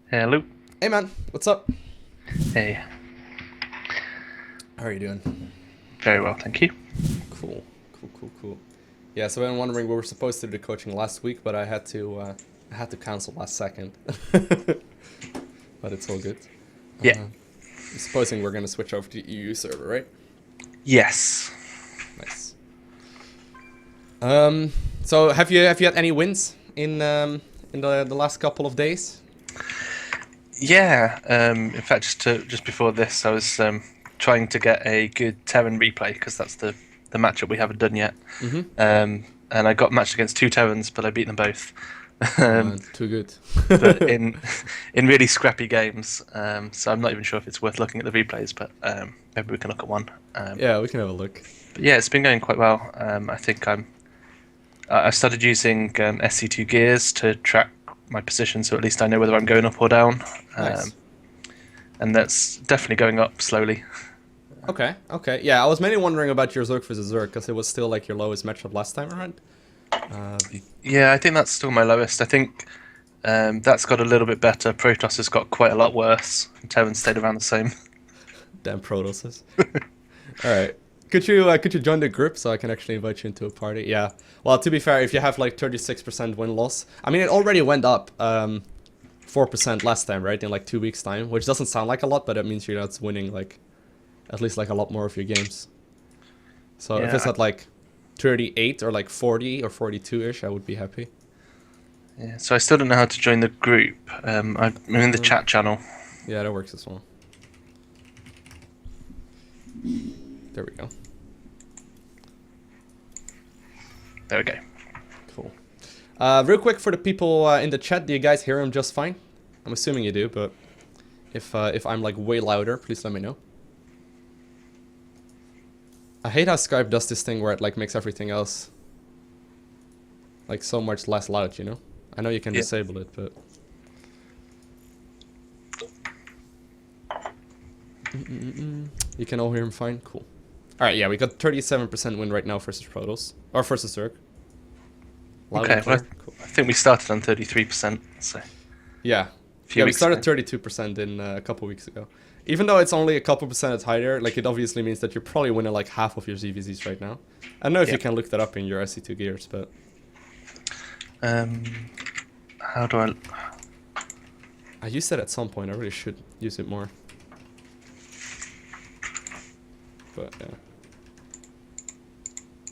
Hello. Hey man, what's up? Hey. How are you doing? Very well, thank you. Cool, cool. Yeah, so I've been wondering, we were supposed to do the coaching last week, but I had to cancel last second. But it's all good. Yeah. I'm supposing we're gonna switch over to EU server, right? Yes. Nice. So have you had any wins in the last couple of days? Yeah. In fact, just before this, I was trying to get a good Terran replay because that's the matchup we haven't done yet. And I got matched against two Terrans, but I beat them both. Too good. But in really scrappy games. So I'm not even sure if it's worth looking at the replays, but maybe we can look at one. Yeah, we can have a look. But yeah, it's been going quite well. I think I started using SC2 gears to track my position, so at least I know whether I'm going up or down. Nice. And that's definitely going up slowly. Okay. Yeah, I was mainly wondering about your Zerg versus Zerg, because it was still like your lowest matchup last time around. Yeah, I think that's still my lowest. I think that's got a little bit better. Protoss has got quite a lot worse. Terran stayed around the same. Damn Protosses. Alright. Could you join the group so I can actually invite you into a party? Yeah. Well, to be fair, if you have like 36% win-loss, I mean, it already went up 4% last time, right? In like 2 weeks' time, which doesn't sound like a lot, but it means you're not winning like at least like a lot more of your games. So if it's at like 38 or like 40 or 42-ish, I would be happy. Yeah, so I still don't know how to join the group. I'm in the chat channel. Yeah, that works as well. There we go. There we go. Cool. Real quick for the people in the chat, do you guys hear him just fine? I'm assuming you do, but if I'm like way louder, please let me know. I hate how Skype does this thing where it like makes everything else like so much less loud, you know? I know you can disable it, but... You can all hear him fine? Cool. Alright, yeah, we got 37% win right now versus Protoss. Or versus Zerg. Okay, well, cool. I think we started on 33%, so... Yeah. Yeah, we started 32% in a couple weeks ago. Even though it's only a couple percentage higher, like it obviously means that you're probably winning like half of your ZVZs right now. I don't know if you can look that up in your SC2 gears, but... how do I used it at some point, I really should use it more. But yeah.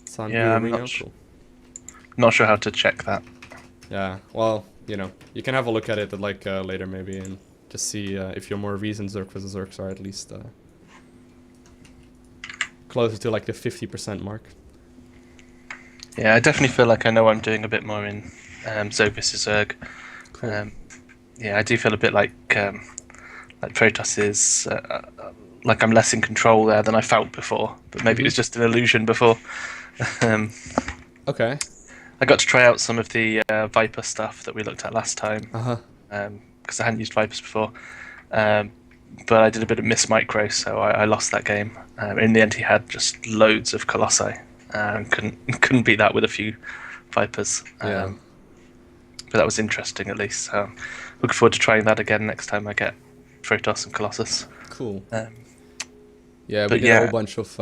Sound I'm not sure how to check that. Yeah, well, you know, you can have a look at it like later maybe and just see if you're more recent Zerg versus Zergs are at least closer to like the 50% mark. Yeah, I definitely feel like I know I'm doing a bit more in Zerg versus Zerg. Cool. Yeah, I do feel a bit like Protoss is like I'm less in control there than I felt before, but maybe it was just an illusion before. Okay. I got to try out some of the Viper stuff that we looked at last time. Because I hadn't used Vipers before. But I did a bit of miss micro, so I lost that game. In the end, he had just loads of Colossi. Couldn't beat that with a few Vipers. Yeah. But that was interesting, at least. So looking forward to trying that again next time I get Protoss and Colossus. Cool. Yeah, we did a whole bunch of...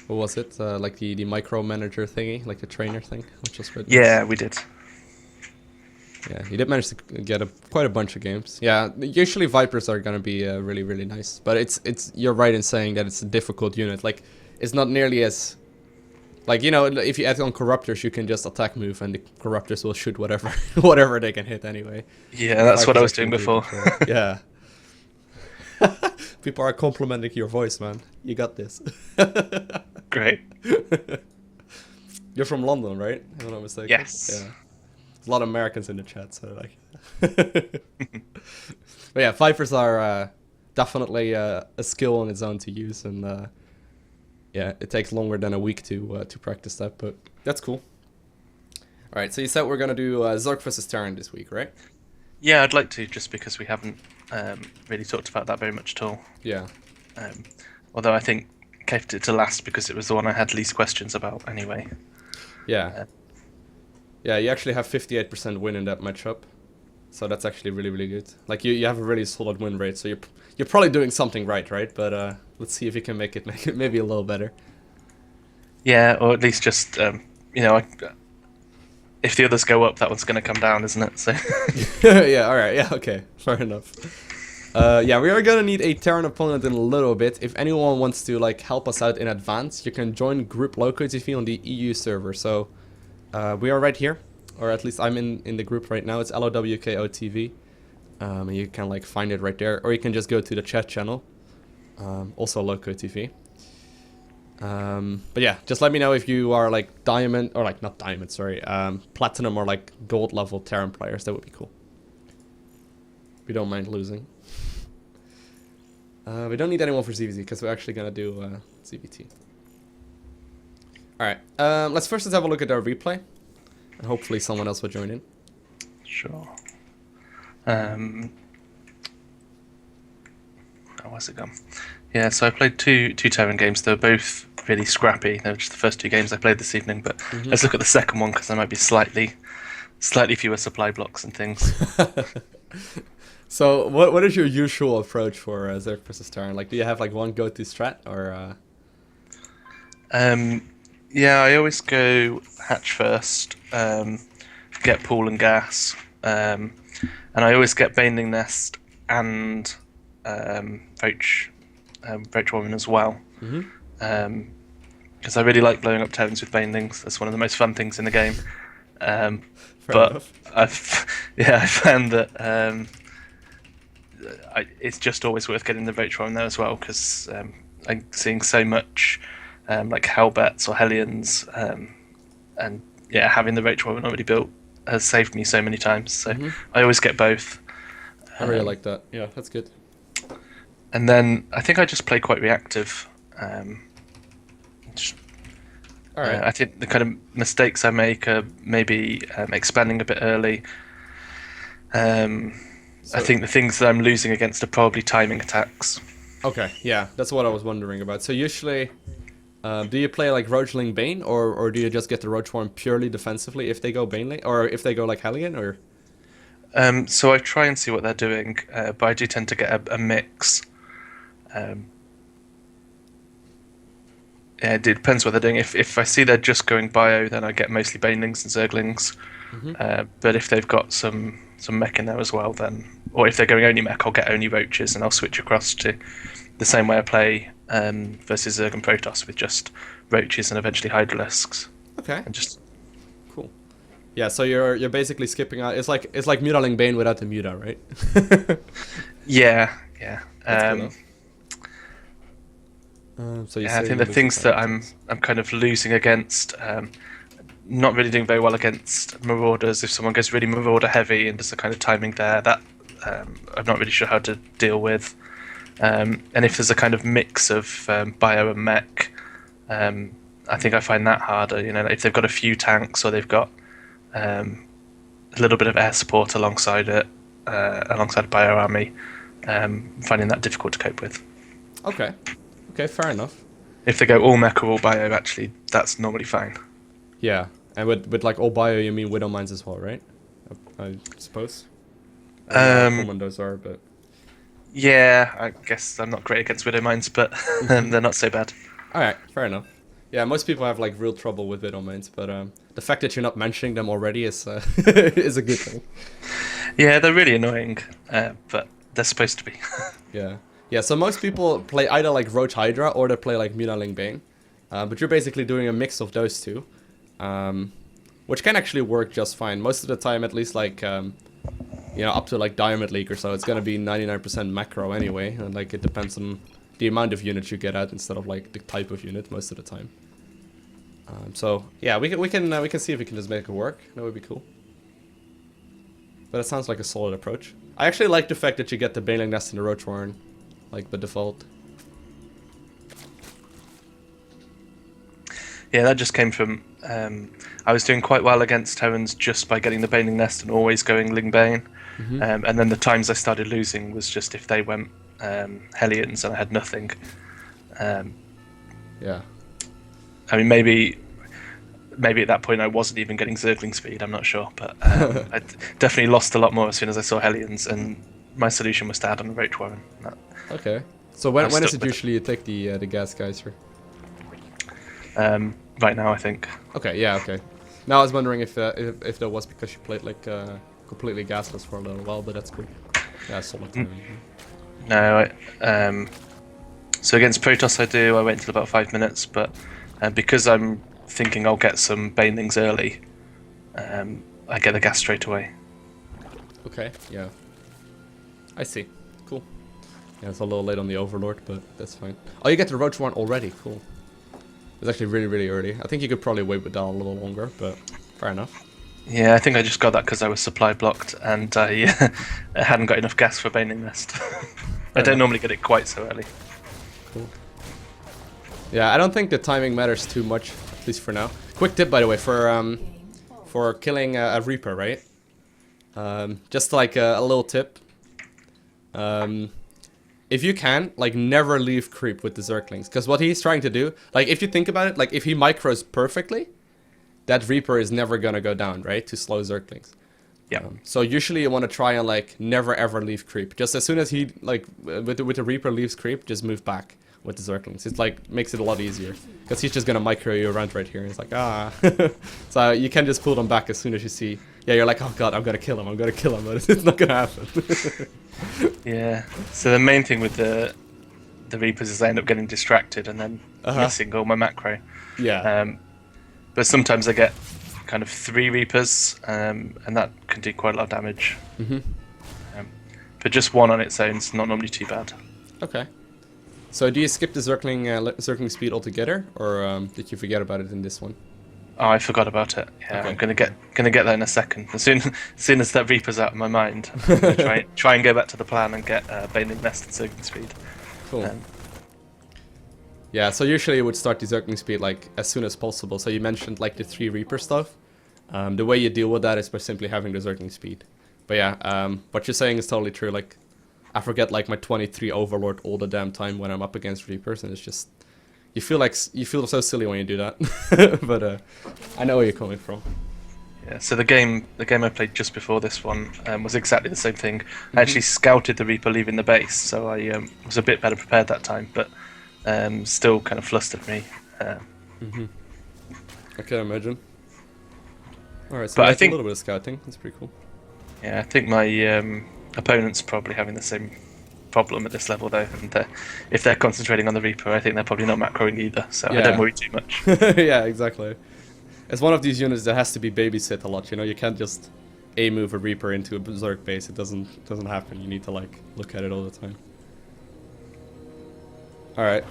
what was it? Like the micromanager thingy, like the trainer thing, which was pretty nice. Yeah, we did. Yeah, you did manage to get quite a bunch of games. Yeah, usually Vipers are gonna be really, really nice, but it's you're right in saying that it's a difficult unit. Like, it's not nearly as, like, you know, if you add on Corruptors, you can just attack move, and the Corruptors will shoot whatever whatever they can hit anyway. Yeah, that's what I was doing before. Yeah. People are complimenting your voice, man. You got this. Great. You're from London, right? If I'm not mistaken. Yes. Yeah. There's a lot of Americans in the chat, so like. But yeah, Vipers are definitely a skill on its own to use, and yeah, it takes longer than a week to practice that, but that's cool. All right, so you said we're gonna do Zerg versus Terran this week, right? Yeah, I'd like to, just because we haven't really talked about that very much at all. Yeah. Although I think kept it to last because it was the one I had least questions about anyway. Yeah. Yeah, you actually have 58% win in that matchup. So that's actually really, really good. Like you have a really solid win rate, so you're probably doing something right? But let's see if you can make it maybe a little better. Yeah, or at least just if the others go up, that one's going to come down, isn't it? So Yeah, alright, yeah, okay, fair enough. Yeah, we are gonna need a Terran opponent in a little bit. If anyone wants to like help us out in advance, you can join group LowkoTV on the EU server. So we are right here, or at least I'm in the group right now. It's LowkoTV. And you can like find it right there, or you can just go to the chat channel, also LowkoTV. But yeah, just let me know if you are like diamond, or like not diamond, sorry, platinum or like gold level Terran players. That would be cool. We don't mind losing. We don't need anyone for ZVZ because we're actually gonna do ZVT. Alright, let's first have a look at our replay. And hopefully someone else will join in. Sure. Where's it gone? Yeah, so I played two Terran games. They were both really scrappy. They were just the first two games I played this evening. But let's look at the second one because there might be slightly fewer supply blocks and things. So what is your usual approach for Zerg versus Terran? Like, do you have like one go-to strat or? Yeah, I always go hatch first, get pool and gas, and I always get Baneling Nest and Roach Warren as well. Because I really like blowing up Terrans with Banelings. That's one of the most fun things in the game. But I found that it's just always worth getting the Roach Warren there as well because I'm seeing so much like Hellbats or Hellions, and yeah, having the Roach Warren already built has saved me so many times. So I always get both. I really like that. Yeah, that's good. And then I think I just play quite reactive. All right. I think the kind of mistakes I make are maybe expanding a bit early. I think the things that I'm losing against are probably timing attacks. Okay, yeah, that's what I was wondering about. So usually, do you play like Roachling Bane, or do you just get the Roach Warren purely defensively if they go Bane, or if they go like Hellion, or? So I try and see what they're doing, but I do tend to get a mix. Yeah, it depends what they're doing. If I see they're just going bio, then I get mostly Banelings and Zerglings. But if they've got some mech in there as well, then, or if they're going only mech, I'll get only Roaches, and I'll switch across to the same way I play versus Zerg and Protoss with just Roaches and eventually Hydralisks. Okay. And just cool. Yeah, so you're basically skipping out. It's like mutaling Bane without the muta, right? yeah. So yeah, I think the things that I'm kind of losing against, not really doing very well against Marauders. If someone goes really Marauder heavy and there's a kind of timing there, that I'm not really sure how to deal with. And if there's a kind of mix of bio and mech, I think I find that harder. You know, if they've got a few tanks or they've got a little bit of air support alongside it, alongside bio army, finding that difficult to cope with. Okay, fair enough. If they go all mech or all bio, actually, that's normally fine. Yeah, and with like all bio, you mean Widow Mines as well, right? I suppose. I don't know how common those are, but yeah, I guess I'm not great against Widow Mines, but they're not so bad. All right, fair enough. Yeah, most people have like real trouble with Widow Mines, but the fact that you're not mentioning them already is is a good thing. Yeah, they're really annoying, but they're supposed to be. Yeah, so most people play either like Roach Hydra or they play like Mutaling Bane. But you're basically doing a mix of those two. Which can actually work just fine. Most of the time, at least like, up to like Diamond League or so, it's going to be 99% macro anyway. And like it depends on the amount of units you get out instead of like the type of unit most of the time. So yeah, we can see if we can just make it work. That would be cool. But it sounds like a solid approach. I actually like the fact that you get the Baneling Nest and the Roach Warren, like the default. Yeah, that just came from... I was doing quite well against Terrans just by getting the Baneling Nest and always going Ling Bane. And then the times I started losing was just if they went Hellions and I had nothing. Yeah. I mean, maybe maybe at that point I wasn't even getting Zergling speed, I'm not sure. But I definitely lost a lot more as soon as I saw Hellions, and my solution was to add on a Roach Warren. Okay. So when is it usually you take the gas geyser? Right now, I think. Okay, yeah, okay. Now I was wondering if that was because you played like completely gasless for a little while, but that's cool. Yeah, solid time. No, so against Protoss I wait until about 5 minutes, but because I'm thinking I'll get some Banelings early, I get the gas straight away. Okay, yeah. I see. Cool. Yeah, it's a little late on the Overlord, but that's fine. Oh, you get the Roach one already. Cool. It's actually really, really early. I think you could probably wait with that a little longer, but fair enough. Yeah, I think I just got that because I was supply blocked and I hadn't got enough gas for Baneling Nest. I don't normally get it quite so early. Cool. Yeah, I don't think the timing matters too much, at least for now. Quick tip, by the way, for killing a Reaper, right? Just like a little tip. If you can, like, never leave creep with the Zerglings. Because what he's trying to do, like, if you think about it, like, if he micros perfectly, that Reaper is never gonna go down, right? To slow Zerglings. Yeah. So usually you want to try and, like, never ever leave creep. Just as soon as he, like, with the Reaper leaves creep, just move back with the Zerglings. It's, like, makes it a lot easier. Because he's just gonna micro you around right here. And it's like, ah. So you can just pull them back as soon as you see. Yeah, you're like, oh god, I'm gonna kill him, but it's not gonna happen. Yeah. So the main thing with the Reapers is I end up getting distracted and then missing all my macro. Yeah. But sometimes I get kind of 3 Reapers, and that can do quite a lot of damage. But just one on its own is not normally too bad. Okay. So do you skip the Zergling speed altogether, or did you forget about it in this one? Oh, I forgot about it. Yeah, okay. I'm gonna get that in a second. As soon as that Reaper's out of my mind, I'm gonna try and go back to the plan and get Baneling Nest and Zergling speed. Cool. Yeah, so usually you would start the Zergling speed like as soon as possible. So you mentioned like the 3 Reaper stuff. The way you deal with that is by simply having the Zergling speed. But yeah, what you're saying is totally true. Like, I forget like my 23 Overlord all the damn time when I'm up against Reapers, and it's just you feel so silly when you do that. But I know where you're coming from. Yeah. So the game I played just before this one was exactly the same thing. I actually scouted the Reaper leaving the base, so I was a bit better prepared that time, but still kind of flustered me. I can imagine. Alright, so but I think a think little bit of scouting. That's pretty cool. Yeah, I think my opponent's probably having the same problem at this level though, and if they're concentrating on the Reaper, I think they're probably not macroing either, so yeah. I don't worry too much. Yeah, exactly. It's one of these units that has to be babysit a lot, you know, you can't just move a Reaper into a Zerg base, it doesn't happen, you need to like look at it all the time. Alright,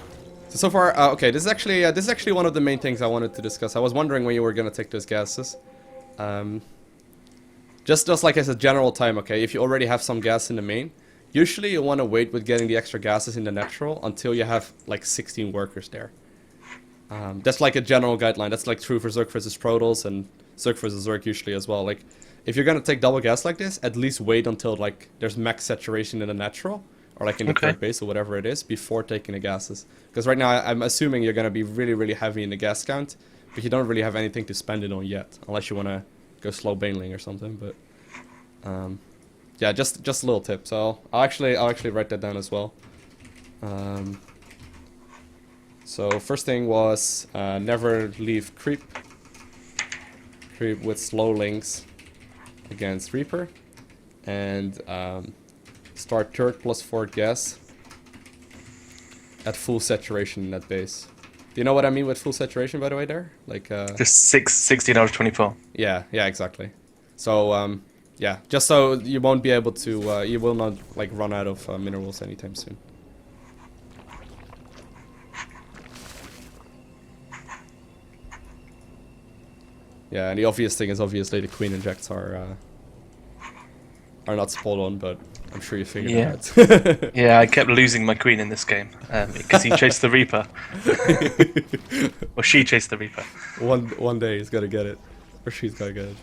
so far, okay, this is actually one of the main things I wanted to discuss. I was wondering when you were gonna take those gases. Just like as a general time, okay, if you already have some gas in the main, usually you want to wait with getting the extra gases in the natural until you have like 16 workers there. That's like a general guideline. That's like true for Zerg versus Protoss and Zerg versus Zerg usually as well. Like, if you're gonna take double gas like this, at least wait until like there's max saturation in the natural or like in the third base or whatever it is before taking the gases. Because right now I'm assuming you're gonna be really, really heavy in the gas count, but you don't really have anything to spend it on yet, unless you wanna go slow Baneling or something. But yeah, just a little tip. So I'll actually write that down as well. So first thing was never leave creep with slow links against Reaper, and start third plus fourth gas at full saturation in that base. Do you know what I mean with full saturation, by the way, there? Like just 16 out of 24. Yeah, exactly. So yeah, just so you won't be able to, you will not like run out of minerals anytime soon. Yeah, and the obvious thing is obviously the queen injects are not spot on, but I'm sure you figured it out. Yeah, I kept losing my queen in this game because he chased the Reaper. Or she chased the Reaper. One day he's gonna get it, or she's gonna get it.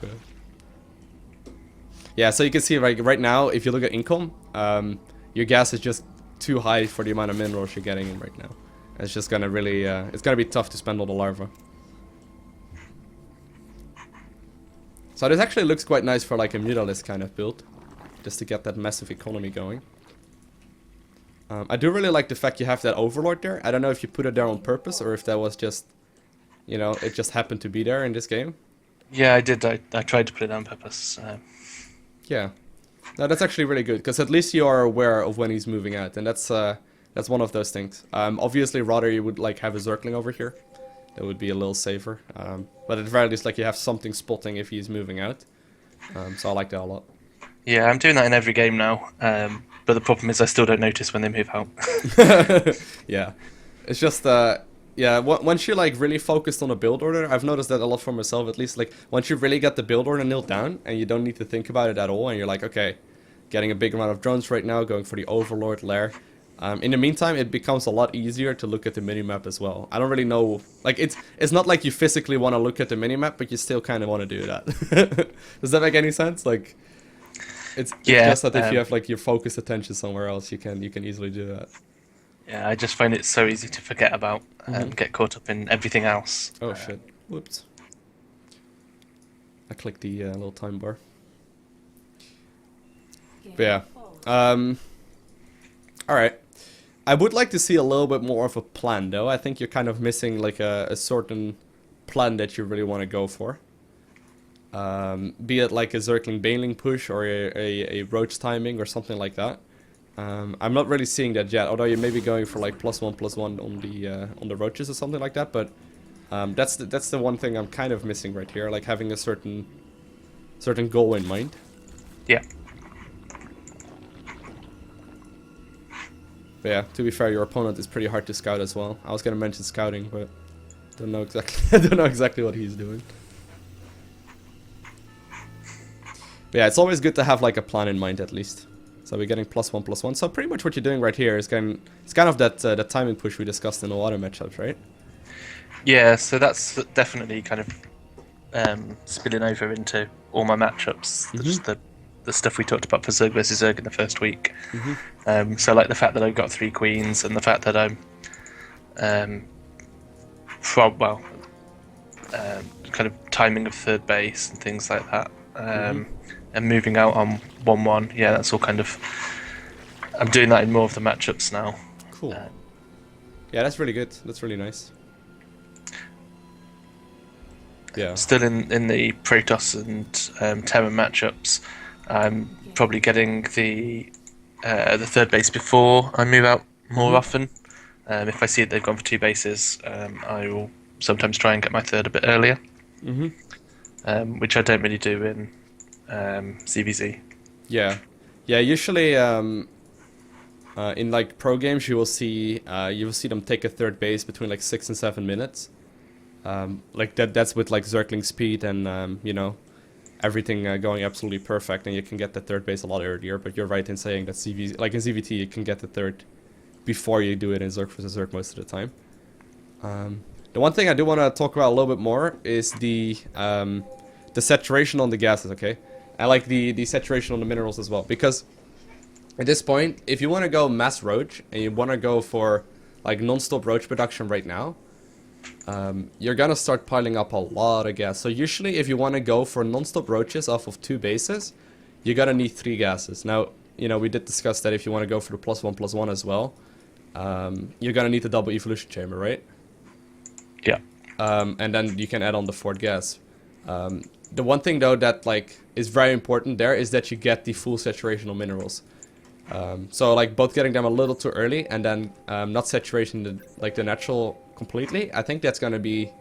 Yeah, so you can see right now, if you look at income, your gas is just too high for the amount of minerals you're getting in right now. It's just gonna really, it's gonna be tough to spend all the larvae. So this actually looks quite nice for like a Mutalisk kind of build, just to get that massive economy going. I do really like the fact you have that Overlord there. I don't know if you put it there on purpose or if that was just, you know, it just happened to be there in this game. Yeah, I did. I tried to put it on purpose. Yeah. No, that's actually really good, because at least you are aware of when he's moving out, and that's one of those things. Obviously, rather you would like have a Zergling over here. That would be a little safer. But at the very least, like, you have something spotting if he's moving out. So I like that a lot. Yeah, I'm doing that in every game now. But the problem is I still don't notice when they move out. Yeah. It's just, yeah, once you're like really focused on a build order, I've noticed that a lot for myself at least, like once you really get the build order nailed down and you don't need to think about it at all, and you're like, okay, getting a big amount of drones right now, going for the Overlord lair. In the meantime, it becomes a lot easier to look at the minimap as well. I don't really know, like it's not like you physically want to look at the minimap, but you still kind of want to do that. Does that make any sense? Like, it's just that if you have like your focused attention somewhere else, you can easily do that. Yeah, I just find it so easy to forget about and get caught up in everything else. Oh shit! Whoops! I clicked the little time bar. But yeah. All right. I would like to see a little bit more of a plan, though. I think you're kind of missing like a certain plan that you really want to go for. Be it like a Zergling Baneling push or a Roach timing or something like that. I'm not really seeing that yet, although you may be going for like +1/+1 on the Roaches or something like that. But that's the one thing I'm kind of missing right here, like having a certain goal in mind. Yeah. But yeah, to be fair, your opponent is pretty hard to scout as well. I was gonna mention scouting, but don't know exactly. I don't know exactly what he's doing. But yeah, it's always good to have like a plan in mind at least. So we're getting +1/+1. So pretty much what you're doing right here is it's kind of that timing push we discussed in the water matchups, right? Yeah, so that's definitely kind of spilling over into all my matchups. Just the stuff we talked about for Zerg versus Zerg in the first week. So like the fact that I've got 3 queens and the fact that I'm kind of timing of third base and things like that. And moving out on 1/1, yeah, that's all kind of. I'm doing that in more of the matchups now. Cool. Yeah, that's really good. That's really nice. Yeah. Still in the Protoss and Terran matchups, I'm probably getting the third base before I move out more often. If I see that they've gone for 2 bases, I will sometimes try and get my third a bit earlier. Which I don't really do in CVZ. Yeah, usually in like pro games you will see them take a third base between like 6 and 7 minutes. Like that's with like Zergling speed and you know, everything going absolutely perfect, and you can get the third base a lot earlier. But you're right in saying that like in CVT you can get the third before you do it in Zerg versus Zerg most of the time. The one thing I do want to talk about a little bit more is the saturation on the gases, okay? I like the saturation on the minerals as well, because at this point, if you want to go mass roach and you want to go for like non-stop roach production right now, you're gonna start piling up a lot of gas. So usually if you want to go for non-stop roaches off of 2 bases, you're gonna need 3 gases. Now, you know, we did discuss that if you want to go for the +1/+1 as well, you're gonna need the double evolution chamber, right? Yeah. And then you can add on the 4th gas. The one thing though that like is very important there is that you get the full saturation of minerals. So like both getting them a little too early and then not saturating the natural completely. I think that's gonna be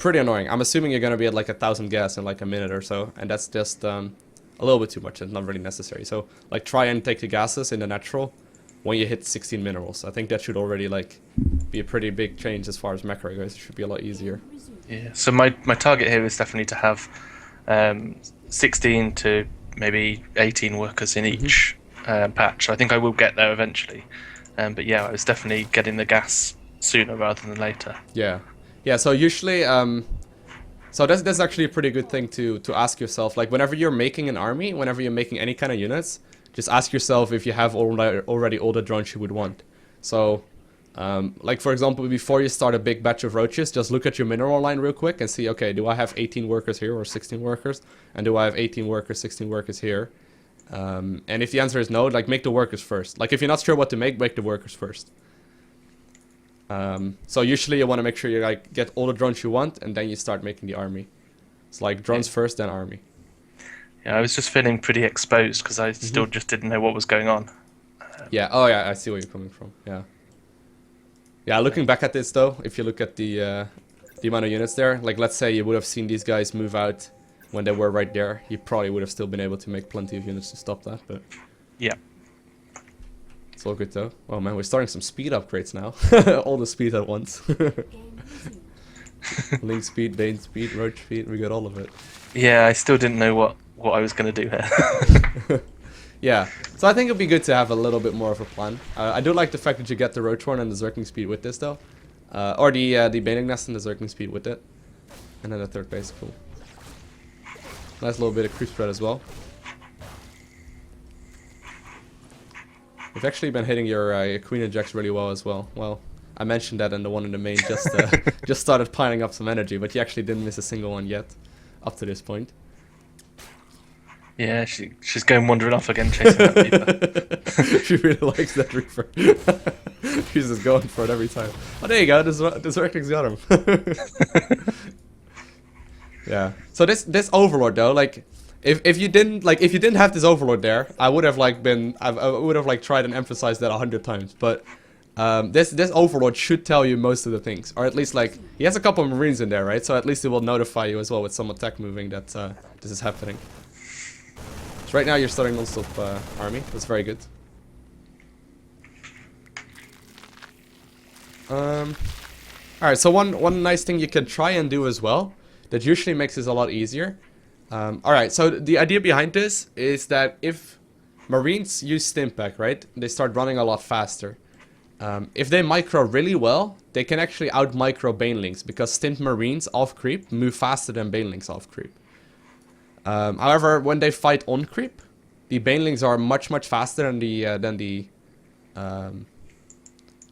pretty annoying. I'm assuming you're gonna be at like 1,000 gas in like a minute or so, and that's just a little bit too much and not really necessary. So like try and take the gases in the natural when you hit 16 minerals. I think that should already like be a pretty big change as far as macro goes. It should be a lot easier. Yeah. So my target here is definitely to have 16 to maybe 18 workers in each patch. I think I will get there eventually. But yeah, I was definitely getting the gas sooner rather than later. Yeah. So usually, so that's actually a pretty good thing to ask yourself. Like whenever you're making an army, whenever you're making any kind of units, just ask yourself if you have already all the drones you would want. So Like for example, before you start a big batch of roaches, just look at your mineral line real quick and see, okay, do I have 18 workers here or 16 workers? And do I have 18 workers, 16 workers here? And if the answer is no, like make the workers first. Like if you're not sure what to make the workers first. So usually you want to make sure you like get all the drones you want and then you start making the army. It's like drones first, then army. Yeah, I was just feeling pretty exposed because I still just didn't know what was going on. Yeah, oh yeah, I see where you're coming from, yeah. Yeah, looking back at this though, if you look at the amount of units there, like let's say you would have seen these guys move out when they were right there, you probably would have still been able to make plenty of units to stop that, but... Yeah. It's all good though. Oh man, we're starting some speed upgrades now. All the speed at once. Link speed, Bane speed, roach speed, we got all of it. Yeah, I still didn't know what I was going to do here. Yeah, so I think it'd be good to have a little bit more of a plan. I do like the fact that you get the roach horn and the zerking speed with this though. Or the baning nest and the zerking speed with it. And then the third base, cool. Nice little bit of creep spread as well. You've actually been hitting your queen injects really well as well. Well, I mentioned that and the one in the main just just started piling up some energy, but you actually didn't miss a single one yet, up to this point. Yeah, she's going wandering off again, chasing that Reaper. She really likes that Reaper. She's just going for it every time. Oh, there you go. This Reckling's got him. Yeah. So this Overlord though, like, if you didn't have this Overlord there, I would have tried and emphasized that 100 times. But this Overlord should tell you most of the things, or at least like he has a couple of Marines in there, right? So at least it will notify you as well with some attack moving that this is happening. So right now you're starting non-stop army. That's very good. Alright, so one nice thing you can try and do as well, that usually makes this a lot easier. Alright, so the idea behind this is that if Marines use Stimpak, right, they start running a lot faster. If they micro really well, they can actually out-micro Banelings, because Stint Marines off creep move faster than Banelings off creep. However, when they fight on creep, the Banelings are much faster than the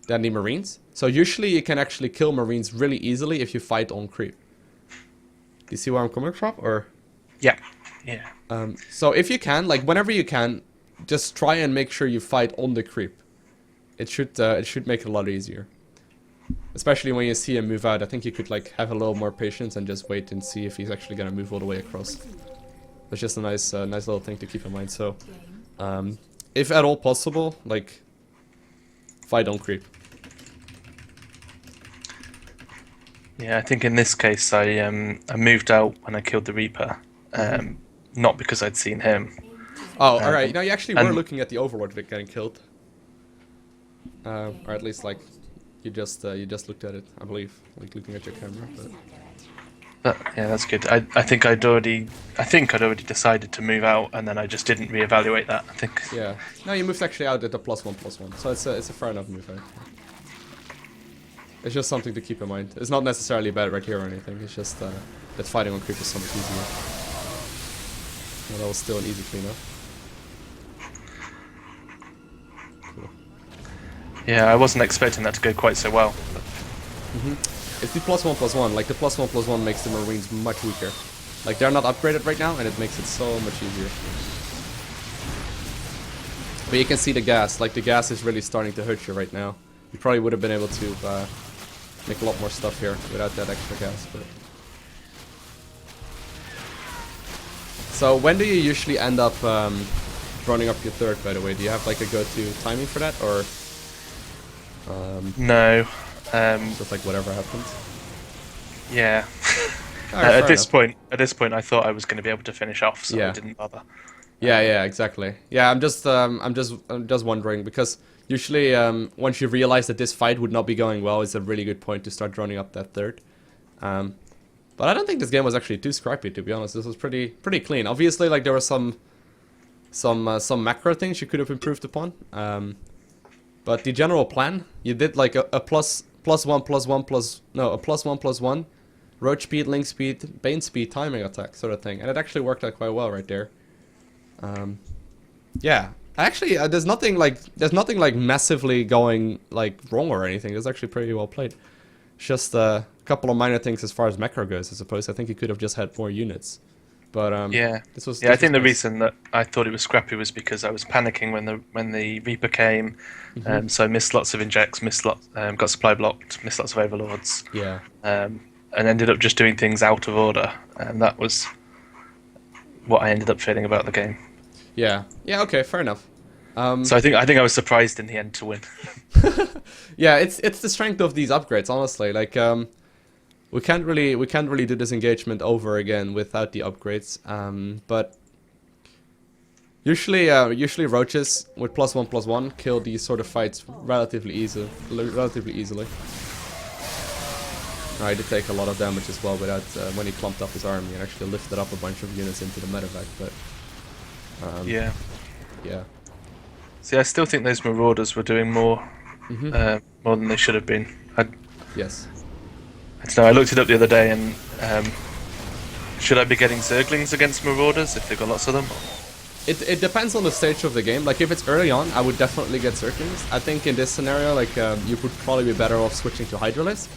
Marines. So usually you can actually kill Marines really easily if you fight on creep. Do you see where I'm coming from, or? Yeah, yeah. So if you can, like whenever you can, just try and make sure you fight on the creep. It should make it a lot easier. Especially when you see him move out, I think you could like have a little more patience and just wait and see if he's actually gonna move all the way across. That's just a nice little thing to keep in mind. So, if at all possible, like, fight on creep. Yeah, I think in this case I moved out when I killed the Reaper, not because I'd seen him. Oh, all right. Now you actually were looking at the Overlord getting killed, or at least like you just looked at it, I believe, like looking at your camera. But yeah, that's good. I think I'd already decided to move out, and then I just didn't reevaluate that. I think. Yeah. No, you moved actually out at the +1/+1, so it's a fair enough move out. It's just something to keep in mind. It's not necessarily bad right here or anything. It's just that fighting on creep is so much easier. And that was still an easy cleanup. Cool. Yeah, I wasn't expecting that to go quite so well. But... It's the +1/+1. Like the +1/+1 makes the Marines much weaker. Like they're not upgraded right now, and it makes it so much easier. But you can see the gas. Like the gas is really starting to hurt you right now. You probably would have been able to make a lot more stuff here without that extra gas. But so when do you usually end up running up your third? By the way, do you have like a go-to timing for that, or? No. Just like whatever happens. Yeah. Right, at this point, I thought I was going to be able to finish off, so I didn't bother. Yeah, exactly. Yeah, I'm just wondering, because usually once you realize that this fight would not be going well, it's a really good point to start running up that third. But I don't think this game was actually too scrappy, to be honest. This was pretty clean. Obviously, like there were some macro things you could have improved upon. But the general plan, you did like a +1/+1 roach speed, link speed, bane speed, timing attack sort of thing, and it actually worked out quite well right there. Yeah, Actually, there's nothing like massively going like wrong or anything. It's actually pretty well played. Just a couple of minor things as far as macro goes, I suppose. I think he could have just had more units. But Yeah, this was I think the nice. reason that I thought it was scrappy was because I was panicking when the Reaper came, so I missed lots of injects, got supply blocked, missed lots of overlords, Yeah. and ended up just doing things out of order, and that was what I ended up feeling about the game. Yeah. Yeah. Okay. Fair enough. So I think I was surprised in the end to win. Yeah, it's the strength of these upgrades, honestly. Like, we can't really do this engagement over again without the upgrades. But usually roaches with +1/+1 kill these sort of fights relatively easily. I did take a lot of damage as well without when he clumped up his army and actually lifted up a bunch of units into the medevac. But Yeah. yeah. See, I still think those Marauders were doing more than they should have been. Yes. I don't know, I looked it up the other day, and should I be getting Zerglings against Marauders if they've got lots of them? It depends on the stage of the game. Like, if it's early on, I would definitely get Zerglings. I think in this scenario, like, you would probably be better off switching to Hydralisk.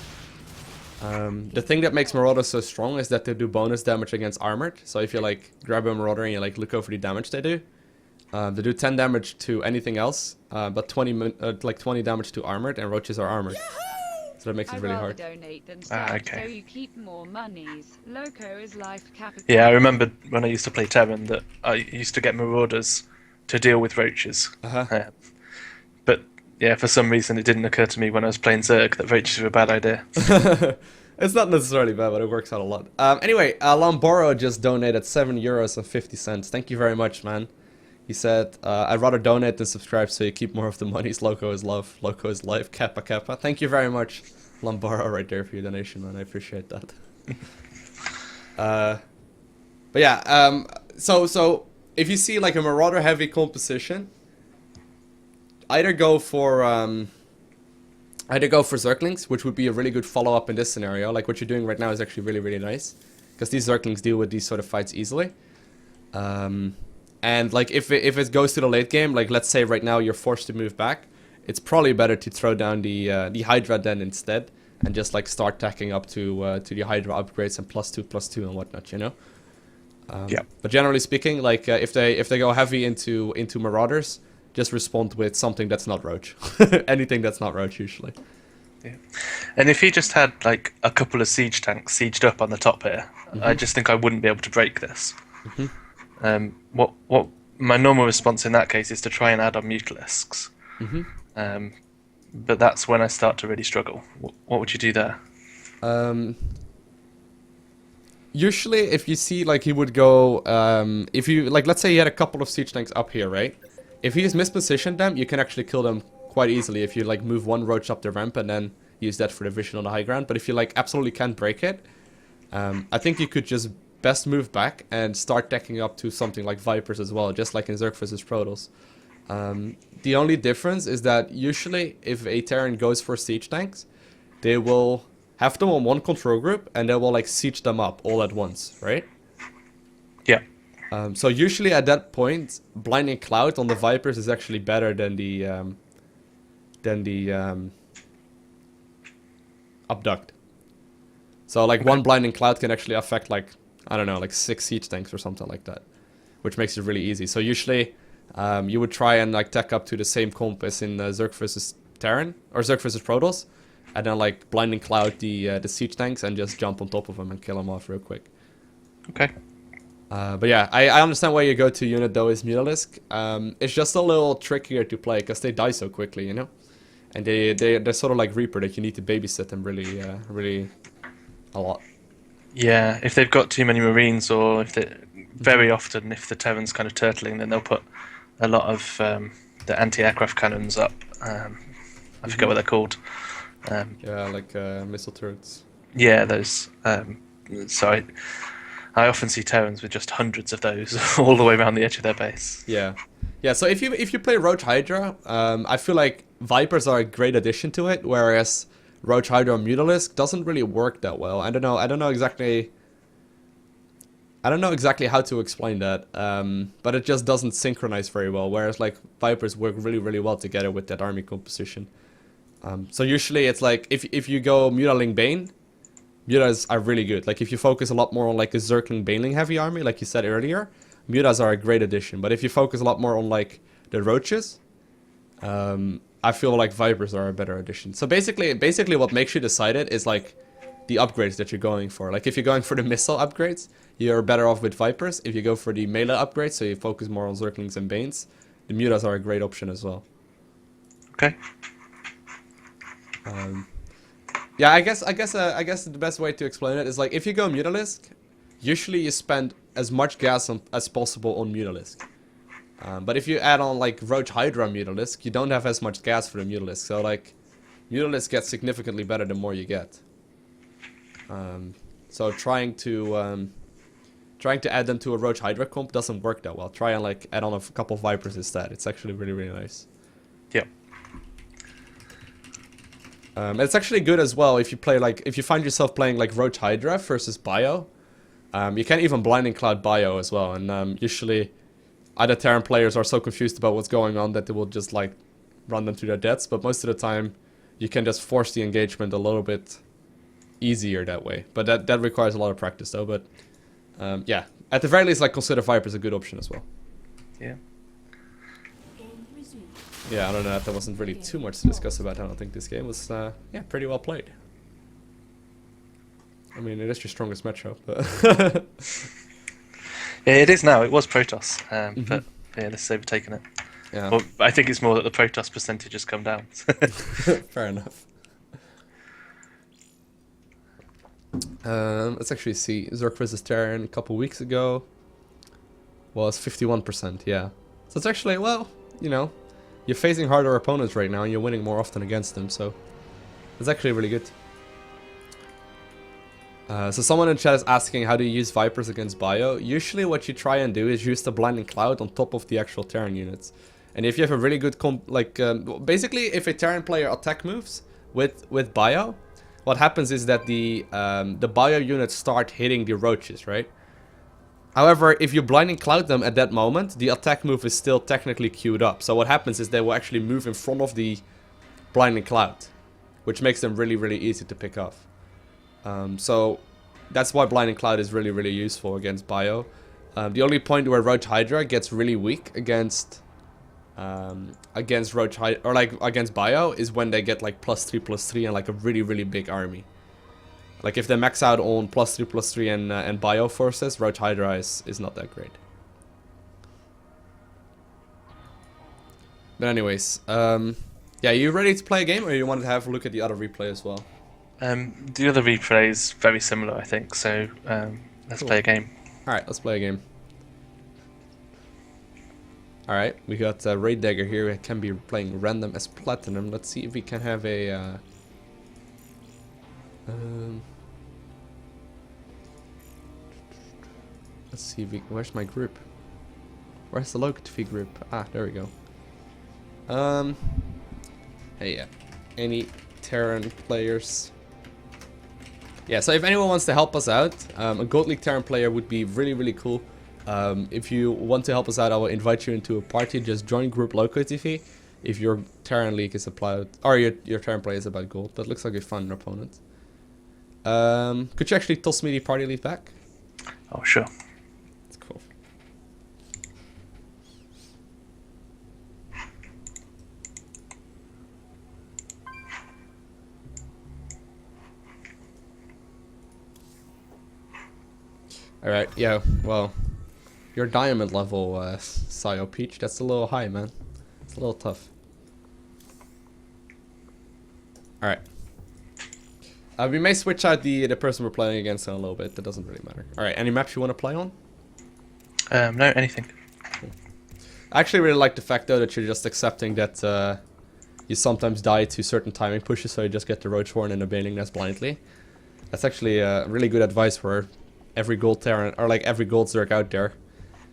The thing that makes Marauders so strong is that they do bonus damage against armored. So if you, like, grab a Marauder and you, like, look over the damage they do 10 damage to anything else, but 20 damage to armored, and roaches are armored. So that makes it really hard. Donate than Okay. so you keep more monies. Loco is life capital. Yeah, I remember when I used to play Terran that I used to get Marauders to deal with roaches. But yeah, for some reason it didn't occur to me when I was playing Zerg that roaches were a bad idea. It's not necessarily bad, but it works out a lot. Anyway, Lamboro just donated €7.50. Thank you very much, man. He said, I'd rather donate than subscribe so you keep more of the monies. Loco is love. Loco is life. Kappa Kappa. Thank you very much, Lambaro, right there for your donation, man. I appreciate that. But yeah, so if you see like a Marauder heavy composition, either go for Zerglings, which would be a really good follow-up in this scenario. Like what you're doing right now is actually really, really nice. Because these Zerglings deal with these sort of fights easily. And like if it goes to the late game, like let's say right now you're forced to move back, it's probably better to throw down the Hydra then instead, and just like start tacking up to the Hydra upgrades and +2/+2 and whatnot, you know. Yeah. But generally speaking, like if they go heavy into Marauders, just respond with something that's not Roach, anything that's not Roach usually. Yeah. And if he just had like a couple of siege tanks sieged up on the top here, I just think I wouldn't be able to break this. What my normal response in that case is to try and add on Mutalisks. But that's when I start to really struggle. What would you do there? Usually, if you see like he would go, if you like, let's say he had a couple of siege tanks up here, right? If he's mispositioned them, you can actually kill them quite easily if you like move one roach up the ramp and then use that for the vision on the high ground. But if you like absolutely can't break it, I think you could just best move back and start decking up to something like Vipers as well, just like in Zerg vs Protoss. The only difference is that usually if a Terran goes for siege tanks, they will have them on one control group and they will like siege them up all at once, right? Yeah. So usually at that point, Blinding Cloud on the Vipers is actually better than the Abduct. So like one Blinding Cloud can actually affect like, I don't know, like 6 siege tanks or something like that, which makes it really easy. So usually you would try and like tech up to the same comp as in Zerg vs Terran or Zerg vs Protoss, and then like Blinding Cloud the siege tanks and just jump on top of them and kill them off real quick. Okay. But yeah, I understand why you go to unit though is Mutalisk. It's just a little trickier to play because they die so quickly, you know? And they're sort of like Reaper that you need to babysit them really a lot. Yeah, if they've got too many Marines, or if they very often if the Terran's kind of turtling, then they'll put a lot of the anti-aircraft cannons up. I forget what they're called. Yeah, like missile turrets. Yeah, those. So I often see Terrans with just hundreds of those all the way around the edge of their base. Yeah, yeah. So if you play Roach Hydra, I feel like Vipers are a great addition to it, whereas Roach Hydra Mutalisk doesn't really work that well. I don't know exactly. I don't know exactly how to explain that, but it just doesn't synchronize very well, whereas like Vipers work really, really well together with that army composition. So usually it's like, if you go Mutaling Bane, Mutas are really good. Like if you focus a lot more on like a Zergling Baneling heavy army, like you said earlier, Mutas are a great addition. But if you focus a lot more on like the Roaches, I feel like Vipers are a better addition. So basically what makes you decide it is like the upgrades that you're going for. Like if you're going for the missile upgrades, you're better off with Vipers. If you go for the melee upgrades, so you focus more on Zerglings and Banes, the Mutas are a great option as well. Okay. Yeah, I guess the best way to explain it is like if you go Mutalisk, usually you spend as much gas as possible on Mutalisk. But if you add on like Roach Hydra Mutalisk, you don't have as much gas for the Mutalisk. So like Mutalisk gets significantly better the more you get. So trying to add them to a Roach Hydra comp doesn't work that well. Try and like add on a couple Vipers instead. It's actually really, really nice. Yep. It's actually good as well if you play like, if you find yourself playing like Roach Hydra versus Bio. You can even Blinding Cloud Bio as well, and usually other Terran players are so confused about what's going on that they will just like run them to their deaths, but most of the time you can just force the engagement a little bit easier that way. But that requires a lot of practice though, but yeah, at the very least, like consider Viper's a good option as well. Yeah. Yeah, I don't know if there wasn't really too much to discuss about. I don't think this game was, yeah, pretty well played. I mean, it is your strongest matchup, but... Yeah, it is now. It was Protoss, but yeah, this has overtaken it. Yeah. Well, I think it's more that the Protoss percentage has come down. Fair enough. Let's actually see. Zerg vs Terran a couple weeks ago was 51%, yeah. So it's actually, well, you know, you're facing harder opponents right now and you're winning more often against them, so it's actually really good. So someone in chat is asking how do you use Vipers against Bio. Usually what you try and do is use the Blinding Cloud on top of the actual Terran units. And if you have a really good basically if a Terran player attack moves with Bio, what happens is that the Bio units start hitting the Roaches, right? However, if you Blinding Cloud them at that moment, the attack move is still technically queued up. So what happens is they will actually move in front of the Blinding Cloud, which makes them really, really easy to pick off. So that's why Blinding Cloud is really, really useful against Bio. The only point where Roach Hydra gets really weak against Roach Hydra, or like against Bio, is when they get like +3/+3 and like a really, really big army. Like if they max out on +3/+3 and Bio forces, Roach Hydra is not that great. But anyways, yeah, you ready to play a game, or you wanted to have a look at the other replay as well? The other replay is very similar, I think, so let's play a game. Alright, let's play a game. Alright, we got Raid Dagger here. It can be playing random as Platinum. Let's see if we can have a... let's see if we... Where's my group? Where's the LowkoTV group? Ah, there we go. Hey, yeah. Any Terran players? Yeah, so if anyone wants to help us out, a Gold League Terran player would be really, really cool. If you want to help us out, I will invite you into a party. Just join group LowkoTV if your Terran League is about, or your Terran player is about gold. That looks like a fun opponent. Could you actually toss me the party lead back? Oh, sure. That's cool. Alright, yeah, well, your diamond level, Sayo Peach, that's a little high, man. It's a little tough. Alright. We may switch out the person we're playing against in a little bit, that doesn't really matter. Alright, any maps you want to play on? No, anything. Cool. I actually really like the fact, though, that you're just accepting that you sometimes die to certain timing pushes, so you just get the Roach Horn and the Baneling Nest blindly. That's actually really good advice for every gold Terran, or like every gold Zerg out there.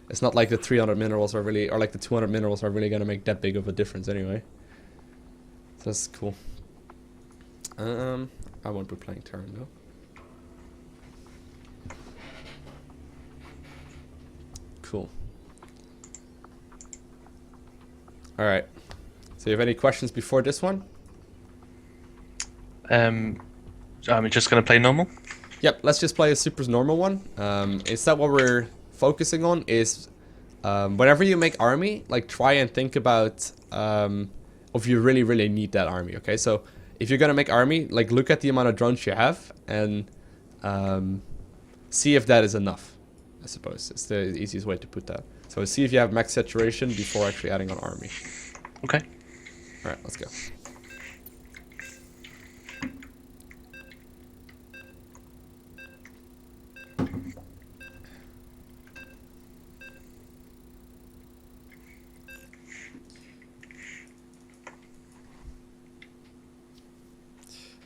It's not like the 300 minerals are really, or like the 200 minerals are really gonna make that big of a difference anyway. So that's cool. I won't be playing Terran though. Cool. Alright. So you have any questions before this one? I'm just going to play normal. Yep, let's just play a super normal one. Instead what we're focusing on is whenever you make army, like try and think about if you really need that army, okay? So if you're gonna make army, like look at the amount of drones you have and see if that is enough, I suppose. It's the easiest way to put that. So see if you have max saturation before actually adding on army. Okay. Alright, let's go.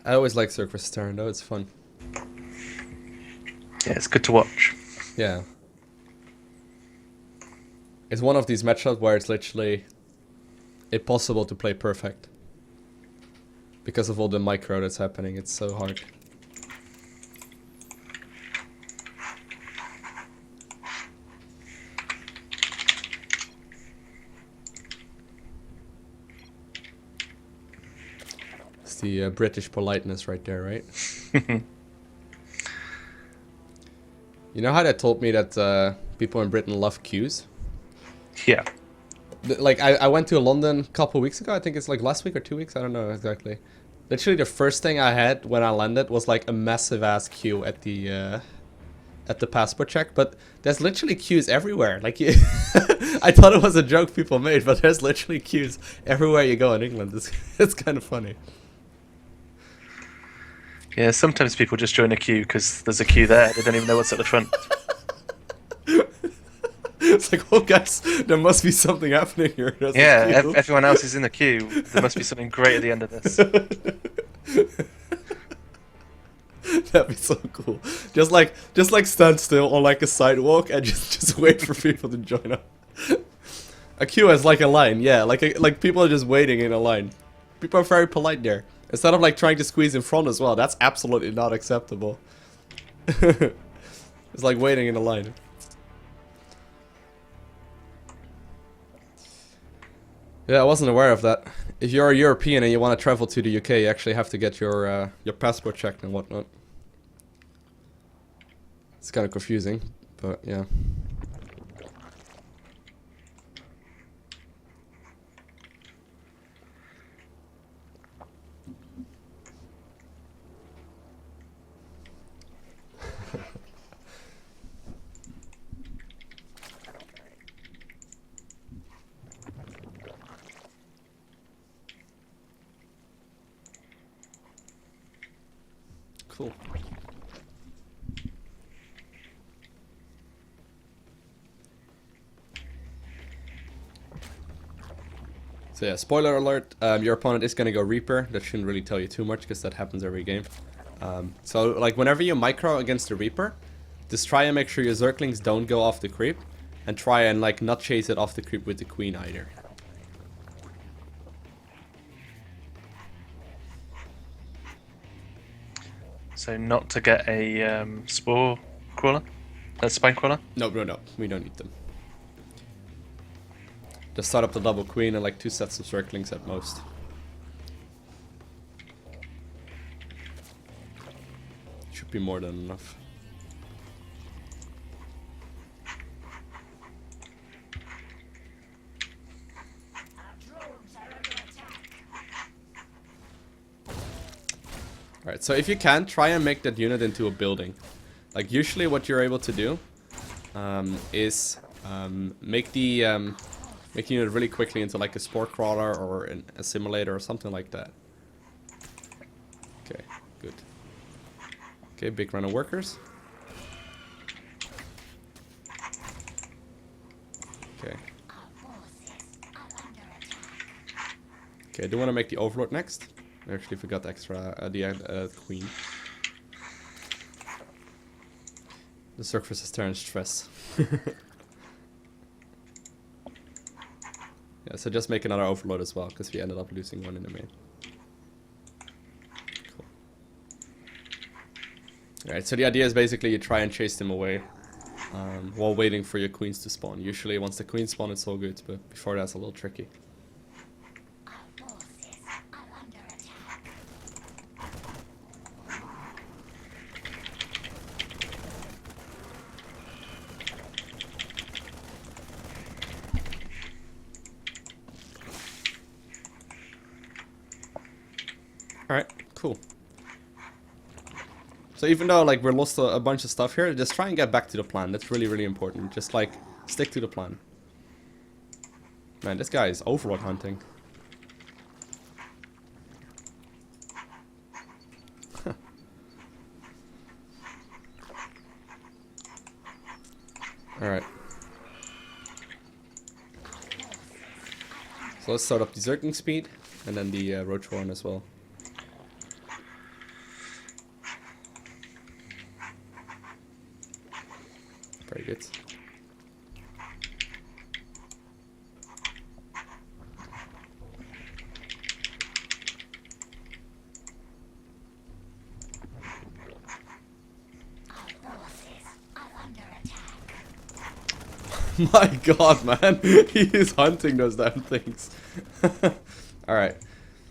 I always like Zerg vs Terran though, it's fun. Yeah, it's good to watch. Yeah. It's one of these matchups where it's literally impossible to play perfect. Because of all the micro that's happening, it's so hard. It's the British politeness right there, right? You know how they told me that people in Britain love queues? Yeah. Like, I went to London a couple weeks ago. I think it's like last week or 2 weeks. I don't know exactly. Literally, the first thing I had when I landed was like a massive ass queue at the passport check. But there's literally queues everywhere. Like, I thought it was a joke people made, but there's literally queues everywhere you go in England. It's kind of funny. Yeah, sometimes people just join a queue because there's a queue there. They don't even know what's at the front. It's like, oh guys, there must be something happening here. There's Everyone else is in the queue. There must be something great at the end of this. That'd be so cool. Just like stand still on like a sidewalk and just wait for people to join up. A queue is like a line, yeah. Like people are just waiting in a line. People are very polite there. Instead of like trying to squeeze in front as well. That's absolutely not acceptable. It's like waiting in a line. Yeah, I wasn't aware of that. If you're a European and you want to travel to the UK, you actually have to get your passport checked and whatnot. It's kind of confusing, but yeah. Cool. So yeah, spoiler alert, your opponent is gonna go Reaper. That shouldn't really tell you too much because that happens every game. So like whenever you micro against the Reaper, just try and make sure your Zerglings don't go off the creep. And try and like not chase it off the creep with the Queen either. So not to get a spore crawler? A spine crawler? No, we don't need them. Just start up the double Queen and like 2 sets of Zerglings at most. Should be more than enough. Alright, so if you can, try and make that unit into a building. Like, usually what you're able to do is make the unit really quickly into like a spore crawler or an assimilator or something like that. Okay, good. Okay, big run of workers. Okay. Okay, I do want to make the Overlord next. I actually forgot extra the Queen. The Zerg vs Terran stress. Yeah, so just make another Overlord as well, because we ended up losing one in the main. Cool. Alright, so the idea is basically you try and chase them away. while waiting for your queens to spawn. Usually once the queens spawn it's all good, but before that's a little tricky. Alright, cool. So even though like we're lost a bunch of stuff here, just try and get back to the plan. That's really, really important. Just like stick to the plan. Man, this guy is overlord hunting. Huh. Alright. So let's start up the Zerging speed and then the Roach Horn as well. Very good. My god, man. He is hunting those damn things. Alright.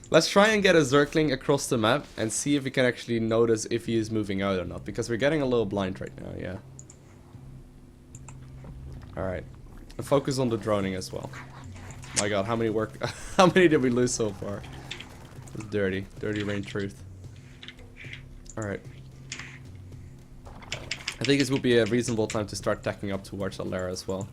Let's try and get a Zergling across the map and see if we can actually notice if he is moving out or not. Because we're getting a little blind right now, yeah. Alright. And focus on the droning as well. My god, how many how many did we lose so far? It's dirty. Dirty rain truth. Alright. I think this would be a reasonable time to start tacking up towards Alera as well.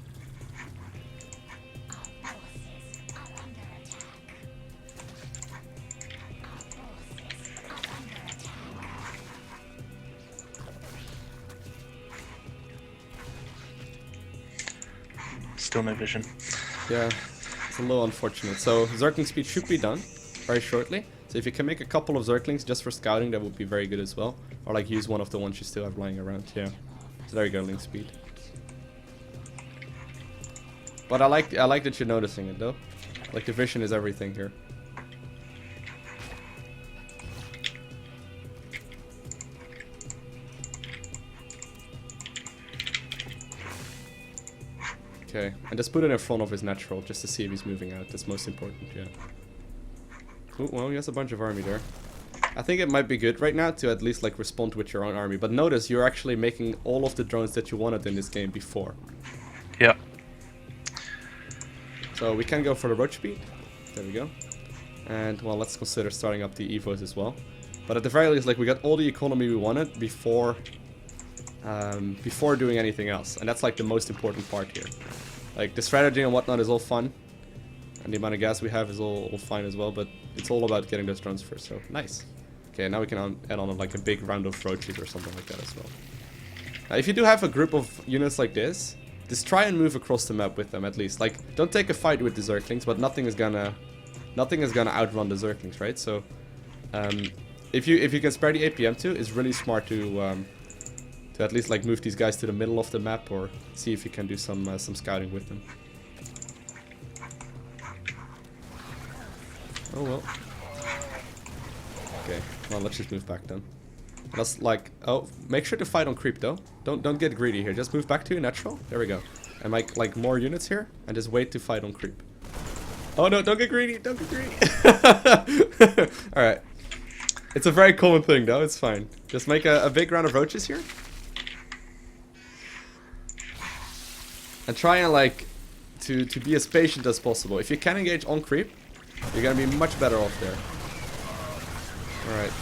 Still no vision. Yeah, it's a little unfortunate. So Zergling speed should be done very shortly. So if you can make a couple of Zerglings just for scouting, that would be very good as well. Or like use one of the ones you still have lying around. Yeah. So there you go, link speed. But I like that you're noticing it though. Like the vision is everything here. Okay, and just put it in front of his natural just to see if he's moving out. That's most important, yeah. Ooh, well, he has a bunch of army there. I think it might be good right now to at least like respond with your own army. But notice you're actually making all of the drones that you wanted in this game before. Yeah. So we can go for the roach speed. There we go. And well, let's consider starting up the evos as well. But at the very least, like we got all the economy we wanted before doing anything else. And that's like the most important part here. Like the strategy and whatnot is all fun. And the amount of gas we have is all fine as well. But it's all about getting those drones first. So nice. Okay, now we can add on like a big round of roaches or something like that as well. Now if you do have a group of units like this, just try and move across the map with them at least. Like don't take a fight with the Zerglings, but nothing is gonna outrun the Zerglings, right? So if you can spare the APM too, it's really smart to at least like move these guys to the middle of the map or see if you can do some scouting with them. Oh well. Okay, well let's just move back then. Let's like make sure to fight on creep though. Don't get greedy here. Just move back to your natural. There we go. And make like more units here and just wait to fight on creep. Oh no, don't get greedy. Don't get greedy. All right. It's a very common thing though. It's fine. Just make a big round of roaches here. And try and like to be as patient as possible. If you can engage on creep, you're gonna be much better off there. All right.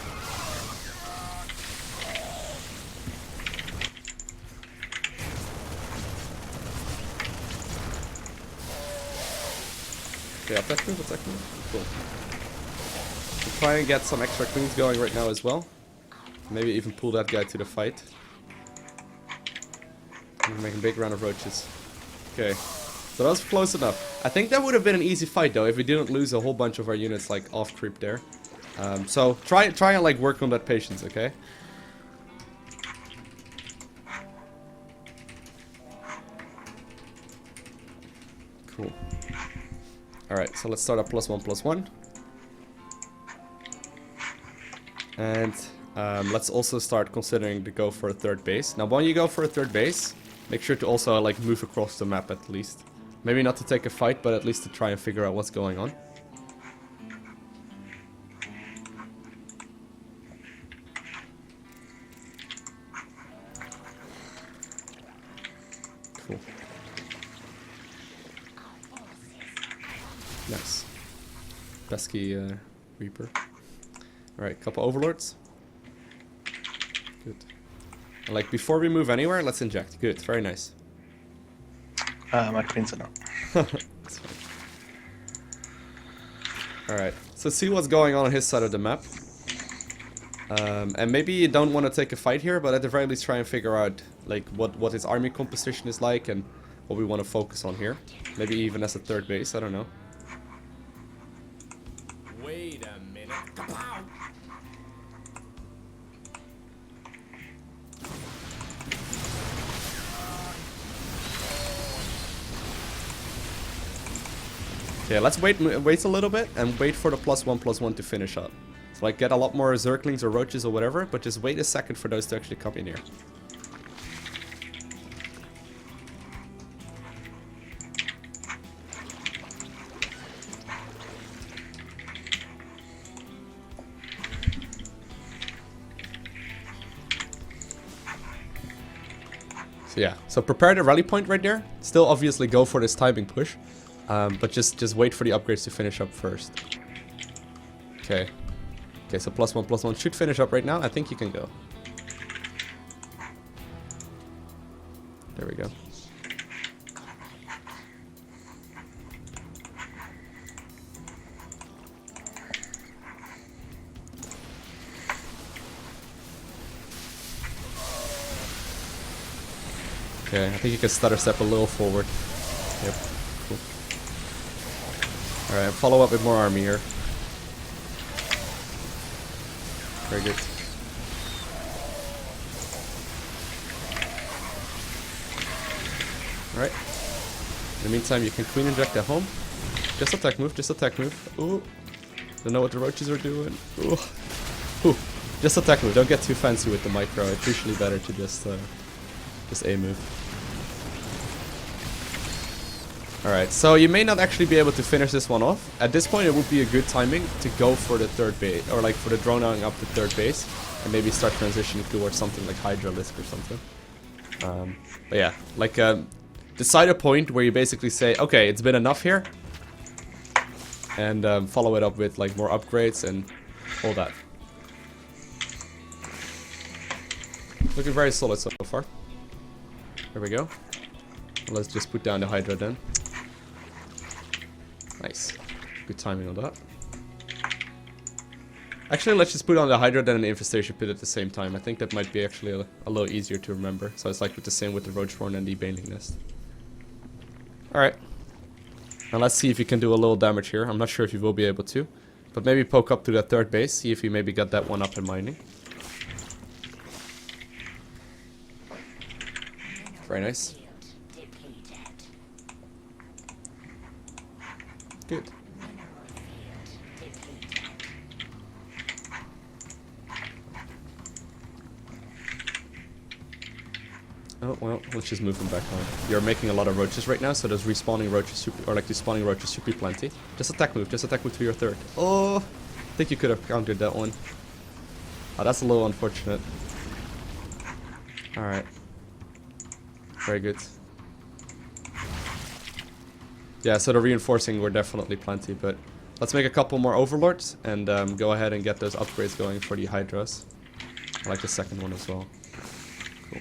Okay, attack move. Cool. We'll try and get some extra queens going right now as well. Maybe even pull that guy to the fight. We're making a big round of roaches. Okay, so that was close enough. I think that would have been an easy fight though if we didn't lose a whole bunch of our units like off creep there. So try and like work on that patience, okay? Cool. Alright, so let's start up +1/+1. And let's also start considering to go for a third base. Now when you go for a third base, make sure to also like move across the map at least. Maybe not to take a fight, but at least to try and figure out what's going on. Cool. Nice. Pesky Reaper. Alright, couple overlords. Good. And like before we move anywhere, let's inject. Good, very nice. My queens are not. That's fine. Alright, so see what's going on his side of the map. And maybe you don't want to take a fight here, but at the very least try and figure out like what his army composition is like and what we want to focus on here. Maybe even as a third base, I don't know. Wait a minute. Kapow! Okay, let's wait a little bit and wait for the +1/+1 to finish up. So like get a lot more Zerglings or Roaches or whatever, but just wait a second for those to actually come in here. So yeah, so prepare the rally point right there. Still obviously go for this timing push. But just wait for the upgrades to finish up first. Okay. Okay, so +1/+1 should finish up right now. I think you can go. There we go. Okay, I think you can stutter step a little forward. Yep, cool. Alright, follow up with more army here. Very good. Alright. In the meantime, you can queen inject at home. Just attack move, just attack move. Ooh. Don't know what the roaches are doing. Ooh. Ooh. Just attack move, don't get too fancy with the micro. It's usually better to just A move. Alright, so you may not actually be able to finish this one off. At this point it would be a good timing to go for the third base, or like for the droning up the third base, and maybe start transitioning towards something like Hydralisk or something. But yeah, like decide a point where you basically say, okay, it's been enough here, and follow it up with like more upgrades and all that. Looking very solid so far. There we go. Let's just put down the Hydra then. Nice. Good timing on that. Actually, let's just put on the Hydra then and the Infestation Pit at the same time. I think that might be actually a little easier to remember. So it's like with the same with the Roachborn and the Baneling Nest. Alright. Now let's see if you can do a little damage here. I'm not sure if you will be able to. But maybe poke up to that third base. See if you maybe got that one up in mining. Very nice. Good. Oh, well, let's just move them back on. You're making a lot of roaches right now, so those respawning roaches, or like the spawning roaches should be plenty. Just attack move to your third. Oh, I think you could have countered that one. Oh, that's a little unfortunate. Alright. Very good. Yeah, so the reinforcing were definitely plenty, but let's make a couple more overlords and go ahead and get those upgrades going for the Hydras. I like the second one as well. Cool.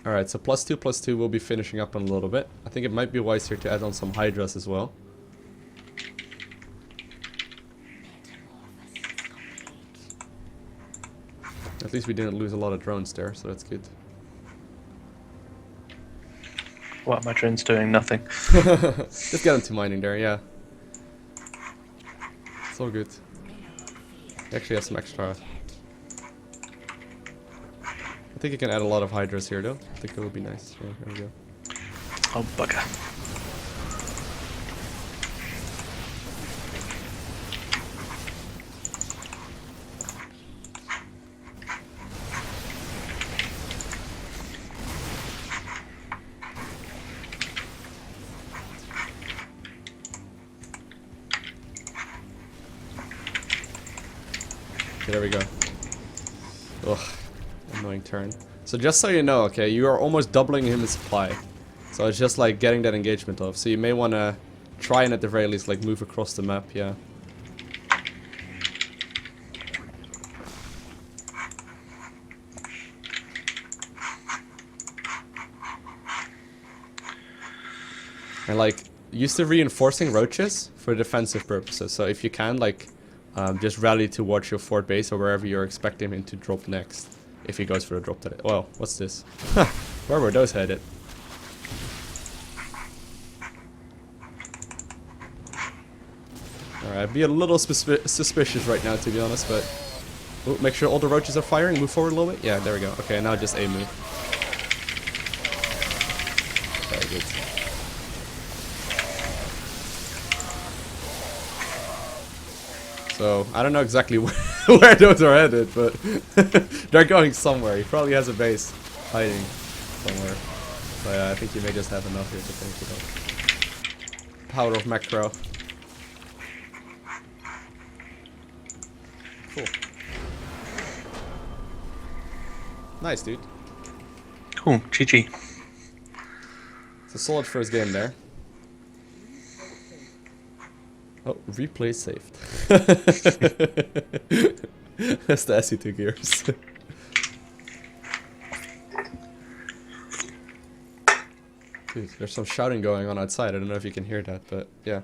Alright, so +2/+2 will be finishing up in a little bit. I think it might be wise here to add on some Hydras as well. At least we didn't lose a lot of drones there, so that's good. What are my drones doing? Nothing. Just get into mining there, yeah. It's all good. He actually has some extra. I think you can add a lot of hydras here though. I think that would be nice. Yeah, here we go. Oh, bugger. Okay, there we go. Ugh, annoying turn. So just so you know, okay, you are almost doubling him in supply. So it's just like getting that engagement off. So you may want to try and at the very least like move across the map, yeah. And like, use the reinforcing roaches for defensive purposes. So if you can, like, just rally towards your fort base or wherever you're expecting him to drop next. If he goes for a drop today. Well, what's this? Where were those headed? Alright, be a little suspicious right now, to be honest, but... Ooh, make sure all the roaches are firing. Move forward a little bit. Yeah, there we go. Okay, now just a move. Very good. So, I don't know exactly where those are headed, but they're going somewhere. He probably has a base hiding somewhere. But I think you may just have enough here to finish it up. Power of macro. Cool. Nice, dude. Cool, GG. It's a solid first game there. Oh, replay saved. That's the SE2 gears. Dude, there's some shouting going on outside. I don't know if you can hear that, but yeah.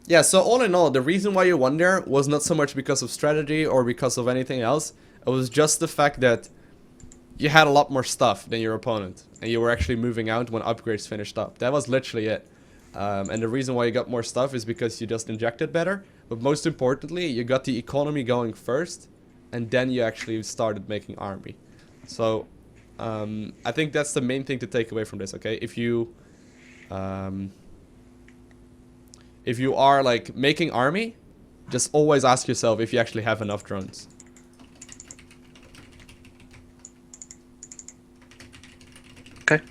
Yeah, so all in all, the reason why you won there was not so much because of strategy or because of anything else. It was just the fact that you had a lot more stuff than your opponent, and you were actually moving out when upgrades finished up. That was literally it. And the reason why you got more stuff is because you just injected better. But most importantly, you got the economy going first, and then you actually started making army. So, I think that's the main thing to take away from this, okay? If you are, like, making army, just always ask yourself if you actually have enough drones. Okay.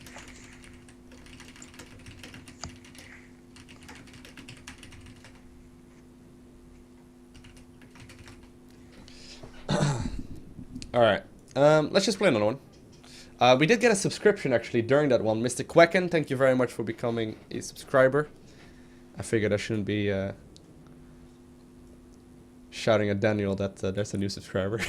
Alright, let's just play another one. We did get a subscription actually during that one. Mr. Quecken, thank you very much for becoming a subscriber. I figured I shouldn't be shouting at Daniel that there's a new subscriber.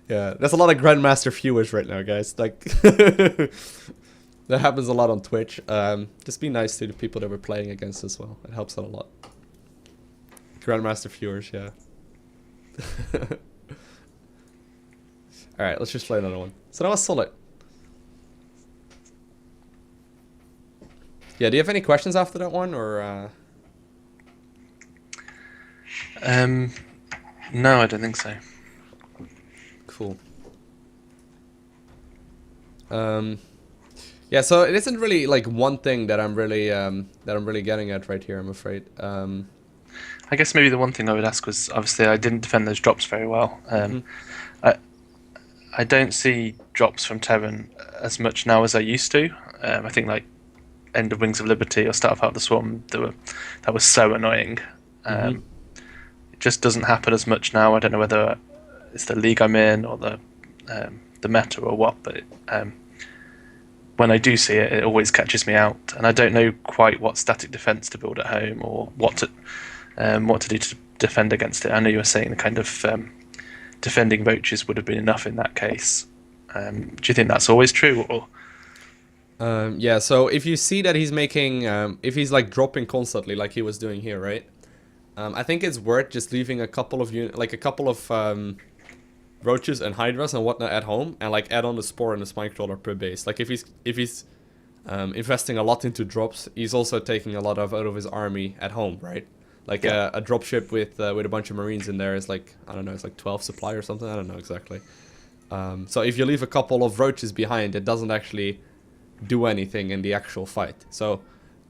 Yeah, there's a lot of Grandmaster viewers right now, guys. Like, that happens a lot on Twitch. Just be nice to the people that we're playing against as well. It helps out a lot. Grandmaster viewers, yeah. Alright, let's just play another one. So that was solid. Yeah, do you have any questions after that one, or No, I don't think so. Cool. Yeah, so it isn't really like one thing that I'm really getting at right here, I'm afraid. I guess maybe the one thing I would ask was, obviously I didn't defend those drops very well. I don't see drops from Terran as much now as I used to. I think like End of Wings of Liberty or Start of Heart of the Swarm, that was so annoying. It just doesn't happen as much now. I don't know whether it's the league I'm in or the meta or what, but when I do see it, it always catches me out, and I don't know quite what static defense to build at home or what to do to defend against it. I know you were saying the kind of defending roaches would have been enough in that case. Do you think that's always true, or? Yeah, so if you see that he's making, if he's like dropping constantly like he was doing here, right? I think it's worth just leaving a couple of roaches and hydras and whatnot at home, and like add on the spore and the spike crawler per base. Like if he's investing a lot into drops, he's also taking a lot out of his army at home, right? Like a dropship with a bunch of Marines in there is like, I don't know, it's like 12 supply or something. I don't know exactly. So if you leave a couple of roaches behind, it doesn't actually do anything in the actual fight. So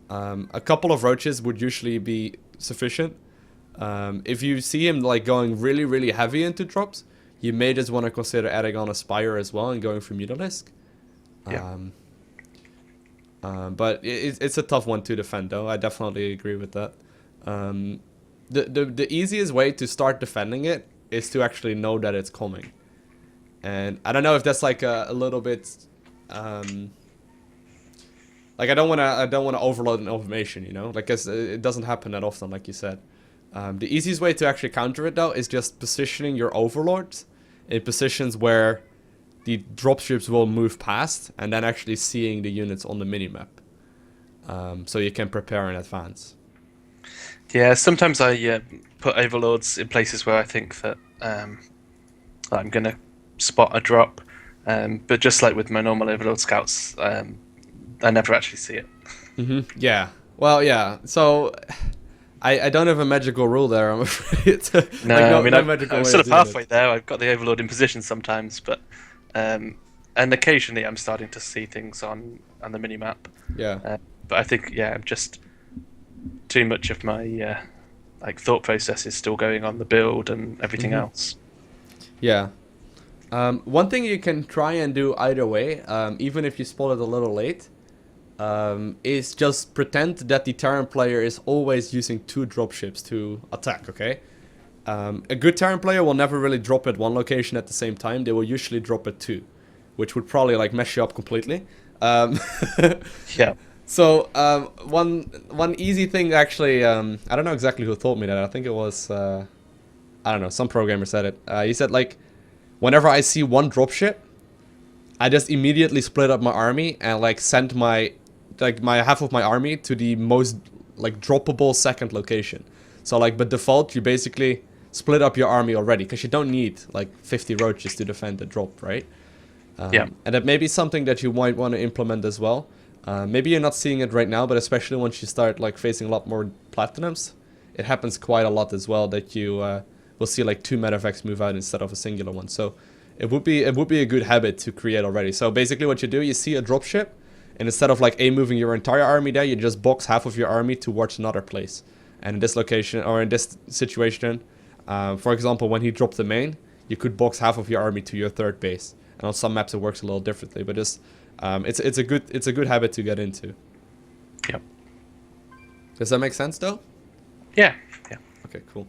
a couple of roaches would usually be sufficient. If you see him like going really, really heavy into drops, you may just want to consider adding on a Spire as well and going for Mutalisk. Yeah. But it's a tough one to defend, though. I definitely agree with that. The easiest way to start defending it is to actually know that it's coming. And I don't know if that's like a little bit, like I don't wanna overload an information, you know, like it doesn't happen that often, like you said. The easiest way to actually counter it though is just positioning your overlords in positions where the dropships will move past, and then actually seeing the units on the minimap, so you can prepare in advance. Yeah, sometimes I put overlords in places where I think that I'm gonna spot a drop, but just like with my normal overlord scouts, I never actually see it. Yeah. Well, yeah. So I don't have a magical rule there, I'm afraid. No, like, I mean, magical I'm way sort of of doing halfway it. there. I've got the overlord in position sometimes, but and occasionally I'm starting to see things on the minimap. Yeah. But I think I'm just too much of my like thought process is still going on the build and everything else. Yeah. One thing you can try and do either way, even if you spot it a little late, is just pretend that the Terran player is always using 2 dropships to attack, okay? A good Terran player will never really drop at one location at the same time. They will usually drop at 2, which would probably like mess you up completely. Yeah. So one easy thing actually, I don't know exactly who told me that. I think it was I don't know, some programmer said it. He said like, whenever I see one dropship, I just immediately split up my army and like send my half of my army to the most like droppable second location. So like by default, you basically split up your army already because you don't need like 50 roaches to defend the drop, right? Yeah. And that may be something that you might want to implement as well. Maybe you're not seeing it right now, but especially once you start like facing a lot more platinums, it happens quite a lot as well that you will see like 2 medevacs move out instead of a singular one. So it would be a good habit to create already. So basically what you do, you see a dropship, and instead of like moving your entire army there, you just box half of your army towards another place. And in this location, or in this situation, for example, when he dropped the main, you could box half of your army to your 3rd base. And on some maps it works a little differently, but just it's a good habit to get into. Yep. Does that make sense though? Yeah. Yeah. Okay, cool.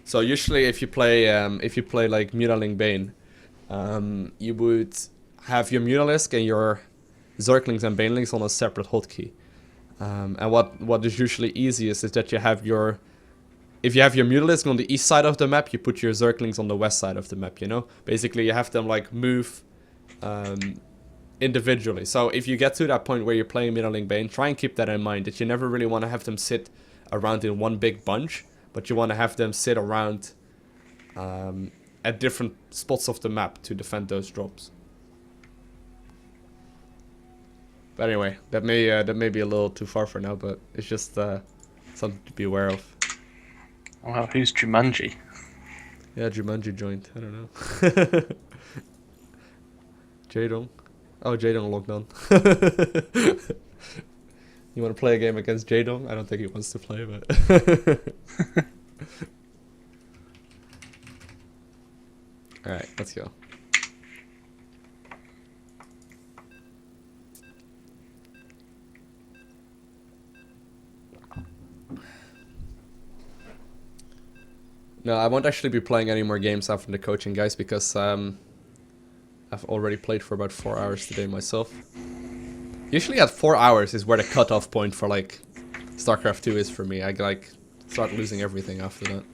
So usually if you play like Mutaling Bane, you would have your Mutalisk and your Zerglings and Banelings on a separate hotkey. And what is usually easiest is that you have if you have your Mutalisk on the east side of the map, you put your Zerglings on the west side of the map, you know? Basically you have them like move individually. So if you get to that point where you're playing Mutaling Bane, try and keep that in mind, that you never really want to have them sit around in one big bunch, but you want to have them sit around at different spots of the map to defend those drops. But anyway, that may be a little too far for now, but it's just something to be aware of. Wow, who's Jumanji? Yeah, Jumanji joined. I don't know. Jadong. Oh, Jadong logged on. You want to play a game against Jadong? I don't think he wants to play, but... Alright, let's go. No, I won't actually be playing any more games after the coaching, guys, because I've already played for about 4 hours today myself. Usually at 4 hours is where the cutoff point for like StarCraft 2 is for me. I like start losing everything after that.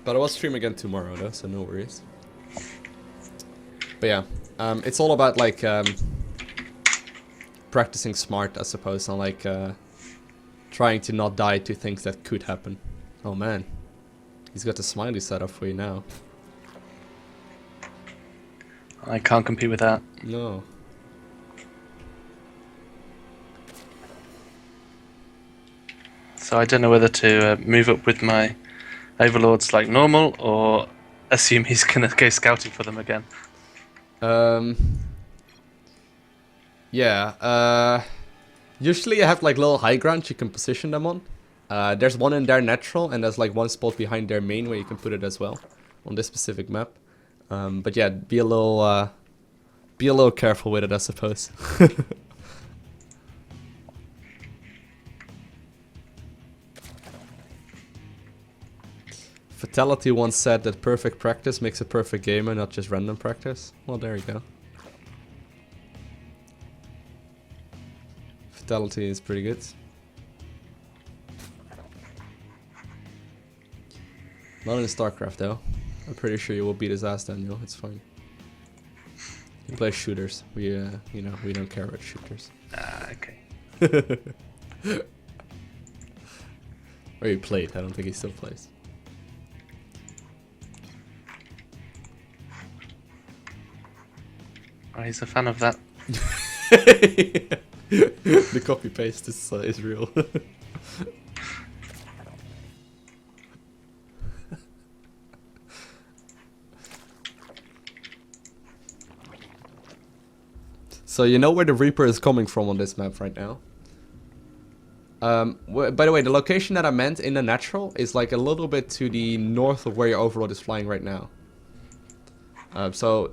But I will stream again tomorrow though, so no worries. But yeah, it's all about like practicing smart, I suppose, and like trying to not die to things that could happen. Oh man, he's got the smiley set up for you now. I can't compete with that. No. So I don't know whether to move up with my overlords like normal, or assume he's gonna go scouting for them again. Yeah. Usually you have like little high ground you can position them on. There's one in their natural, and there's like one spot behind their main where you can put it as well on this specific map. But yeah, be a little careful with it, I suppose. Fatality once said that perfect practice makes a perfect gamer, not just random practice. Well, there you go. Fatality is pretty good. Not in StarCraft though. I'm pretty sure you will beat his ass, Daniel. It's fine. He plays shooters. We, you know, we don't care about shooters. Ah, okay. Or he played. I don't think he still plays. Oh, he's a fan of that. The copy paste is real. So you know where the Reaper is coming from on this map right now. By the way, the location that I meant in the natural is like a little bit to the north of where your overlord is flying right now. So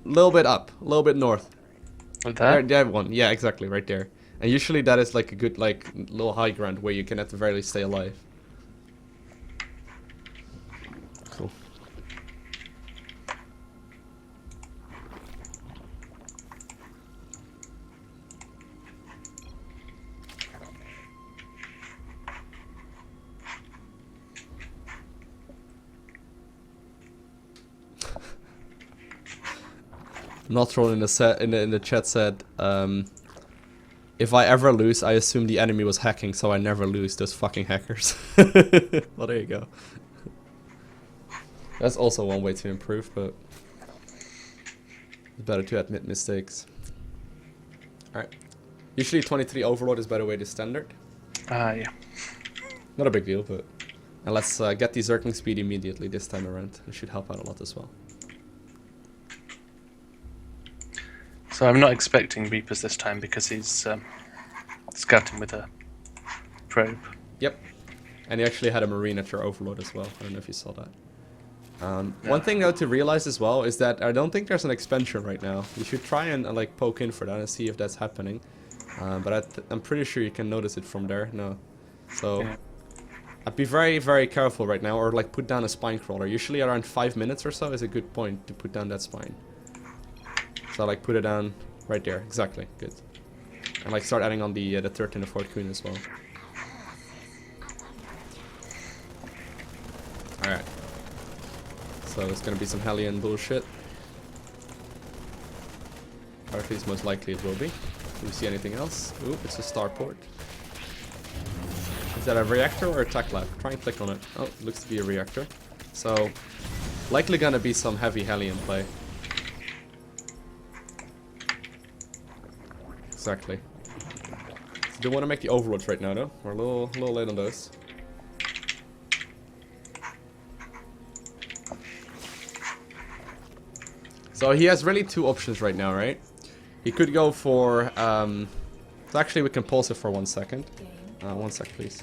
a little bit up, a little bit north. With that? There one, yeah, exactly, right there. And usually that is like a good like little high ground where you can at the very least stay alive. Cool. Nothroll in the chat said, if I ever lose, I assume the enemy was hacking, so I never lose. Those fucking hackers. Well, there you go. That's also one way to improve, but it's better to admit mistakes. Alright. Usually 23 overload is, by the way, the standard. Yeah. Not a big deal, but... And let's get the Zergling speed immediately this time around. It should help out a lot as well. So I'm not expecting Reapers this time because he's scouting with a probe. Yep. And he actually had a Marine at your overload as well. I don't know if you saw that. One thing though to realize as well is that I don't think there's an expansion right now. You should try and like poke in for that and see if that's happening. But I'm pretty sure you can notice it from there. No. So yeah. I'd be very, very careful right now, or like put down a spine crawler. Usually around 5 minutes or so is a good point to put down that spine. So like put it down right there, exactly, good. And like start adding on the third and the fourth queen as well. Alright. So it's gonna be some Hellion bullshit. Or at least most likely it will be. Do you see anything else? Ooh, it's a starport. Is that a reactor or a tech lab? Try and click on it. Oh, it looks to be a reactor. So, likely gonna be some heavy Hellion play. Exactly. So don't want to make the overlords right now though. We're a little late on those. So he has really two options right now, right? He could go for so actually we can pause it for 1 second. 1 sec please.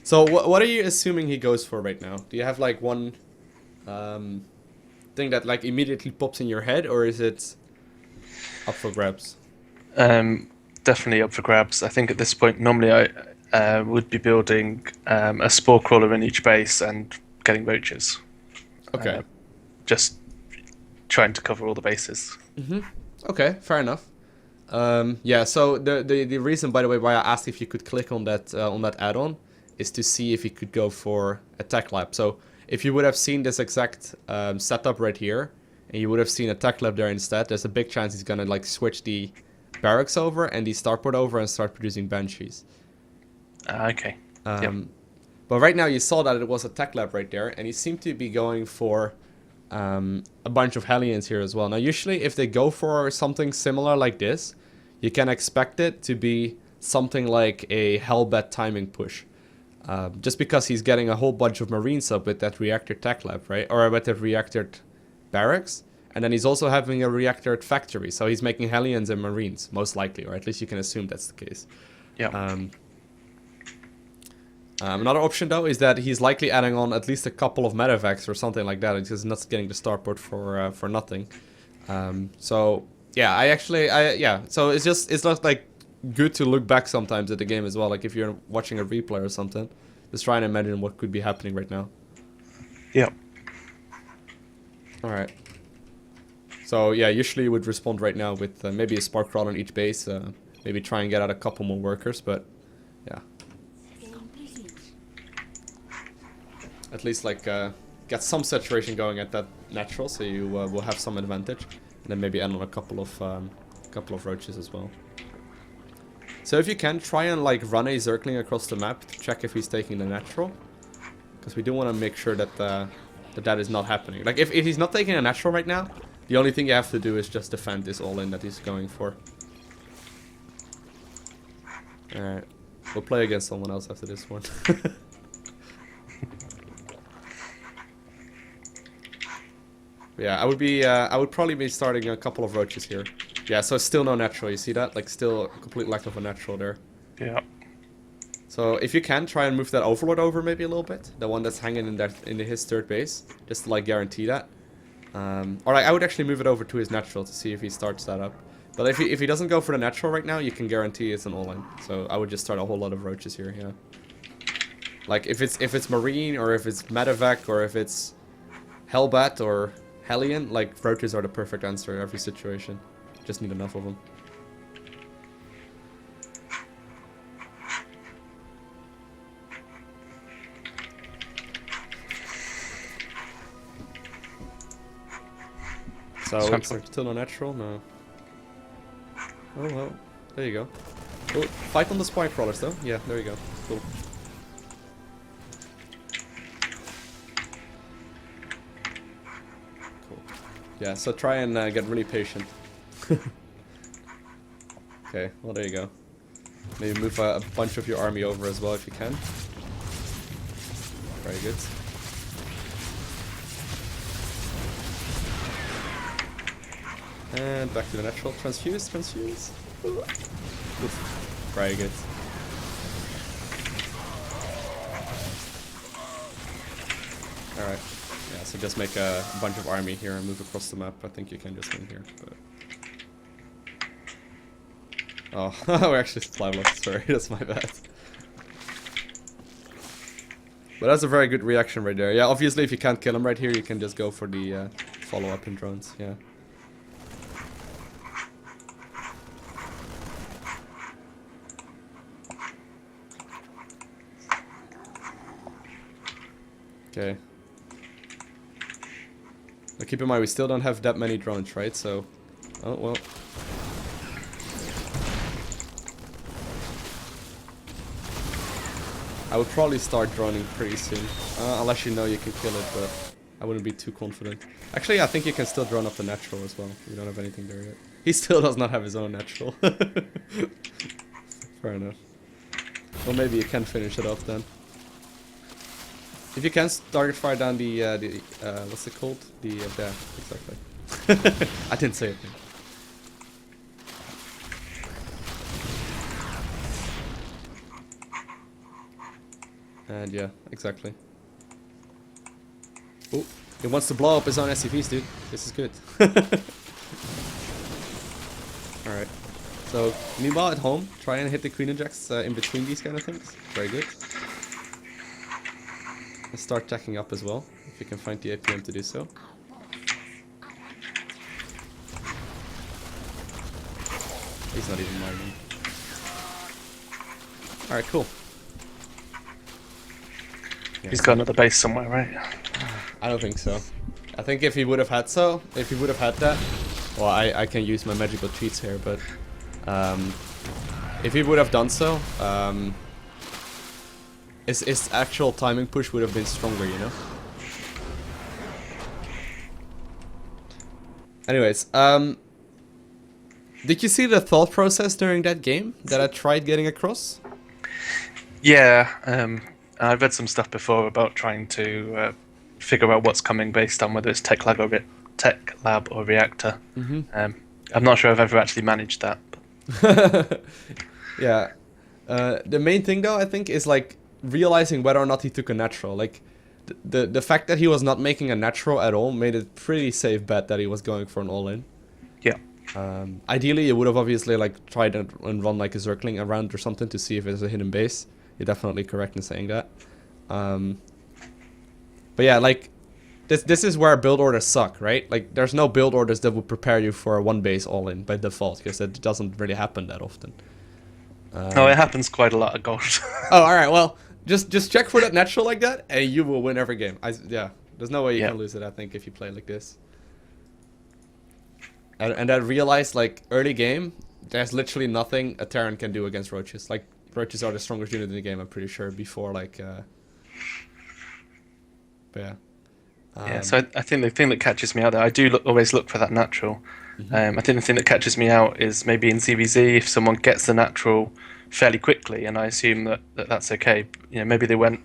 So what are you assuming he goes for right now? Do you have like one thing that like immediately pops in your head, or is it up for grabs? Definitely up for grabs. I think at this point, normally I would be building a spore crawler in each base and getting roaches. Okay. Just trying to cover all the bases. Okay, fair enough. Yeah. So the reason, by the way, why I asked if you could click on that add-on is to see if you could go for a tech lab. So if you would have seen this exact setup right here, and you would have seen a tech lab there instead, there's a big chance he's gonna like switch the barracks over and the starport over and start producing banshees. Okay. Yep. But right now you saw that it was a tech lab right there, and he seemed to be going for a bunch of Hellions here as well. Now usually if they go for something similar like this, you can expect it to be something like a Hellbat timing push. Just because he's getting a whole bunch of Marines up with that reactor tech lab, right? Or with the reactor barracks. And then he's also having a reactor factory. So he's making Hellions and Marines, most likely. Or at least you can assume that's the case. Yeah. Another option, though, is that he's likely adding on at least a couple of medevacs or something like that. He's not getting the starport for nothing. So, yeah, So it's not like good to look back sometimes at the game as well. Like if you're watching a replay or something, just try and imagine what could be happening right now. Yeah. All right. So yeah, usually you would respond right now with maybe a spark crawl on each base, maybe try and get out a couple more workers, but yeah. At least like get some saturation going at that natural, so you will have some advantage, and then maybe add on a couple of roaches as well. So if you can, try and like run a Zergling across the map to check if he's taking the natural, because we do want to make sure that that is not happening. Like if he's not taking a natural right now, the only thing you have to do is just defend this all-in that he's going for. Alright, we'll play against someone else after this one. Yeah, I would probably be starting a couple of roaches here. Yeah, so still no natural, you see that? Like still a complete lack of a natural there. Yeah. So if you can, try and move that overlord over maybe a little bit. The one that's hanging in his third base, just to like guarantee that. Or I would actually move it over to his natural to see if he starts that up. But if he doesn't go for the natural right now, you can guarantee it's an all-in. So I would just start a whole lot of roaches here, yeah. Like if it's Marine or if it's Medevac or if it's Hellbat or Hellion, like roaches are the perfect answer in every situation. Just need enough of them. So still no natural? No. Oh well, there you go. Oh, fight on the spy crawlers though. Yeah, there you go. Cool. Cool. Yeah, so try and get really patient. Okay, well there you go. Maybe move a bunch of your army over as well if you can. Very good. And back to the natural. Transfuse, transfuse. Oof. Very good. Alright. Yeah, so just make a bunch of army here and move across the map. I think you can just win here. But... oh, we're actually supply lost. Sorry, that's my bad. But that's a very good reaction right there. Yeah, obviously if you can't kill him right here, you can just go for the follow-up in drones. Yeah. Okay. Now keep in mind, we still don't have that many drones, right? So, oh well. I would probably start droning pretty soon. Unless you know you can kill it, but I wouldn't be too confident. Actually, I think you can still drone up the natural as well. We don't have anything there yet. He still does not have his own natural. Fair enough. Well, maybe you can finish it off then. If you can target fire down the what's it called? The there, exactly. I didn't say it. And yeah, exactly. Oh, he wants to blow up his own SCVs, dude. This is good. Alright. So, meanwhile at home, try and hit the queen injects in between these kind of things. Very good. And start tacking up as well, if you can find the APM to do so. He's not even mining. Alright, cool. Yeah. He's got another base somewhere, right? I don't think so. I think if he would have had that, well, I can use my magical cheats here, but If he would have done so, his actual timing push would have been stronger, you know? Anyways, did you see the thought process during that game that I tried getting across? Yeah, I've read some stuff before about trying to figure out what's coming based on whether it's Tech Lab or Reactor. I'm not sure I've ever actually managed that. Yeah. The main thing though, I think, is like realizing whether or not he took a natural. Like the fact that he was not making a natural at all made it pretty safe bet that he was going for an all-in. Yeah. Ideally, you would have obviously like tried and run like a circling around or something to see if there's a hidden base. You're definitely correct in saying that. But yeah, like this is where build orders suck, right? Like there's no build orders that would prepare you for a one base all-in by default, because it doesn't really happen that often. Oh, it happens quite a lot at Gold. Oh, all right. Well, just check for that natural like that, and you will win every game. Yeah, there's no way you can lose it, I think, if you play like this. And I realized, like, early game, there's literally nothing a Terran can do against roaches. Like, roaches are the strongest unit in the game, I'm pretty sure, before, like, but yeah. Yeah, so I think the thing that catches me out there, I do always look for that natural. I think the thing that catches me out is maybe in ZVZ, if someone gets the natural fairly quickly, and I assume that's okay. You know, maybe they went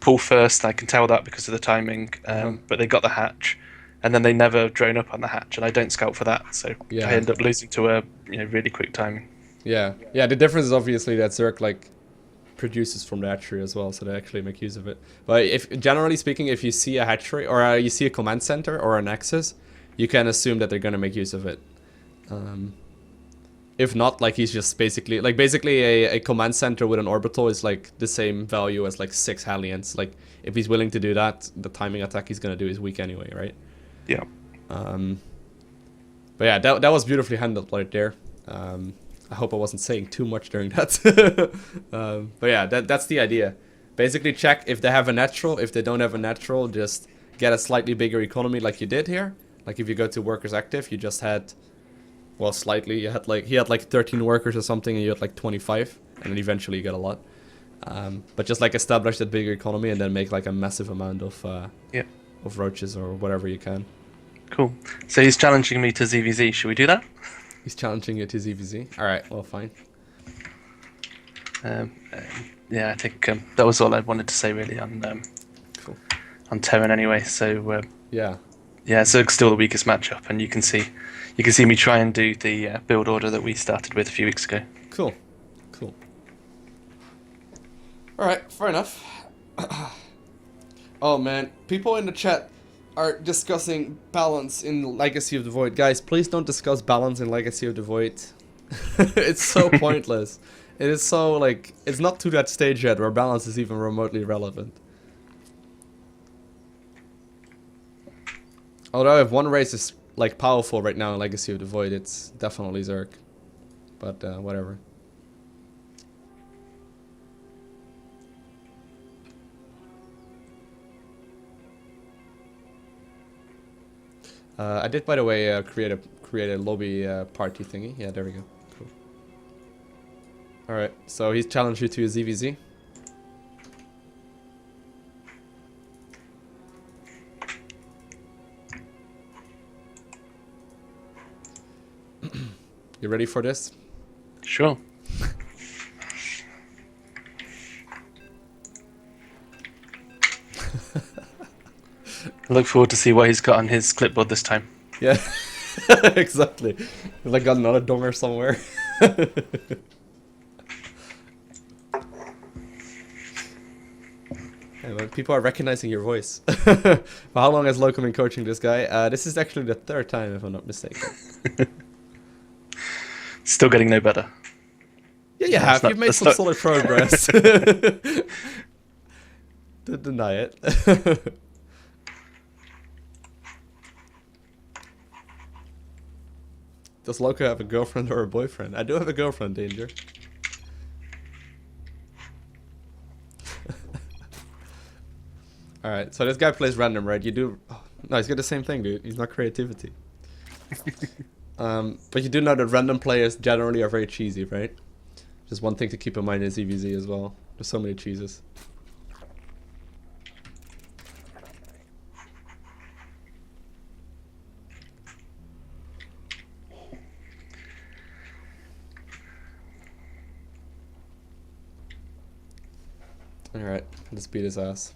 pull first, I can tell that because of the timing, but they got the hatch, and then they never drone up on the hatch, and I don't scout for that, so I end up losing to a really quick timing. Yeah, the difference is obviously that Zerg like produces from the hatchery as well, so they actually make use of it. But if generally speaking, if you see a hatchery or you see a command center or a nexus, you can assume that they're gonna make use of it. If not, like he's just basically a command center with an orbital is like the same value as like 6 Hellions. Like if he's willing to do that, the timing attack he's gonna do is weak anyway, right? Yeah. But yeah, that was beautifully handled right there. I hope I wasn't saying too much during that. But yeah, that's the idea. Basically check if they have a natural. If they don't have a natural, just get a slightly bigger economy like you did here. Like if you go to workers active, you just had, well, slightly. He had like 13 workers or something, and you had like 25, and then eventually you get a lot. But just like establish that bigger economy and then make like a massive amount of roaches or whatever you can. Cool. So he's challenging me to ZVZ. Should we do that? He's challenging you to ZVZ. All right. Well, fine. Yeah, I think that was all I wanted to say really on Cool. on Terran anyway. So Yeah. Zerg's still the weakest matchup, and you can see me try and do the build order that we started with a few weeks ago. Cool. All right. Fair enough. Oh man, people in the chat are discussing balance in Legacy of the Void. Guys, please don't discuss balance in Legacy of the Void. It's so pointless. It is so, like, it's not to that stage yet where balance is even remotely relevant. Although if one race is, like, powerful right now in Legacy of the Void, it's definitely Zerg. But, whatever. I did, by the way, create a lobby party thingy. Yeah, there we go. Cool. All right, so he's challenged you to a ZVZ. You ready for this? Sure. I look forward to see what he's got on his clipboard this time. Yeah, exactly. Like got another donger somewhere. Yeah, man, people are recognizing your voice. For how long has Lowko been coaching this guy? This is actually the 3rd time, if I'm not mistaken. Still getting no better. Yeah, you have. You've made some solid progress. Don't deny it. Does Lowko have a girlfriend or a boyfriend? I do have a girlfriend, Danger. Alright, so this guy plays random, right? You do... Oh, no, he's got the same thing, dude. He's not creativity. But you do know that random players generally are very cheesy, right? Just one thing to keep in mind is EVZ as well. There's so many cheeses. Alright, let's beat his ass.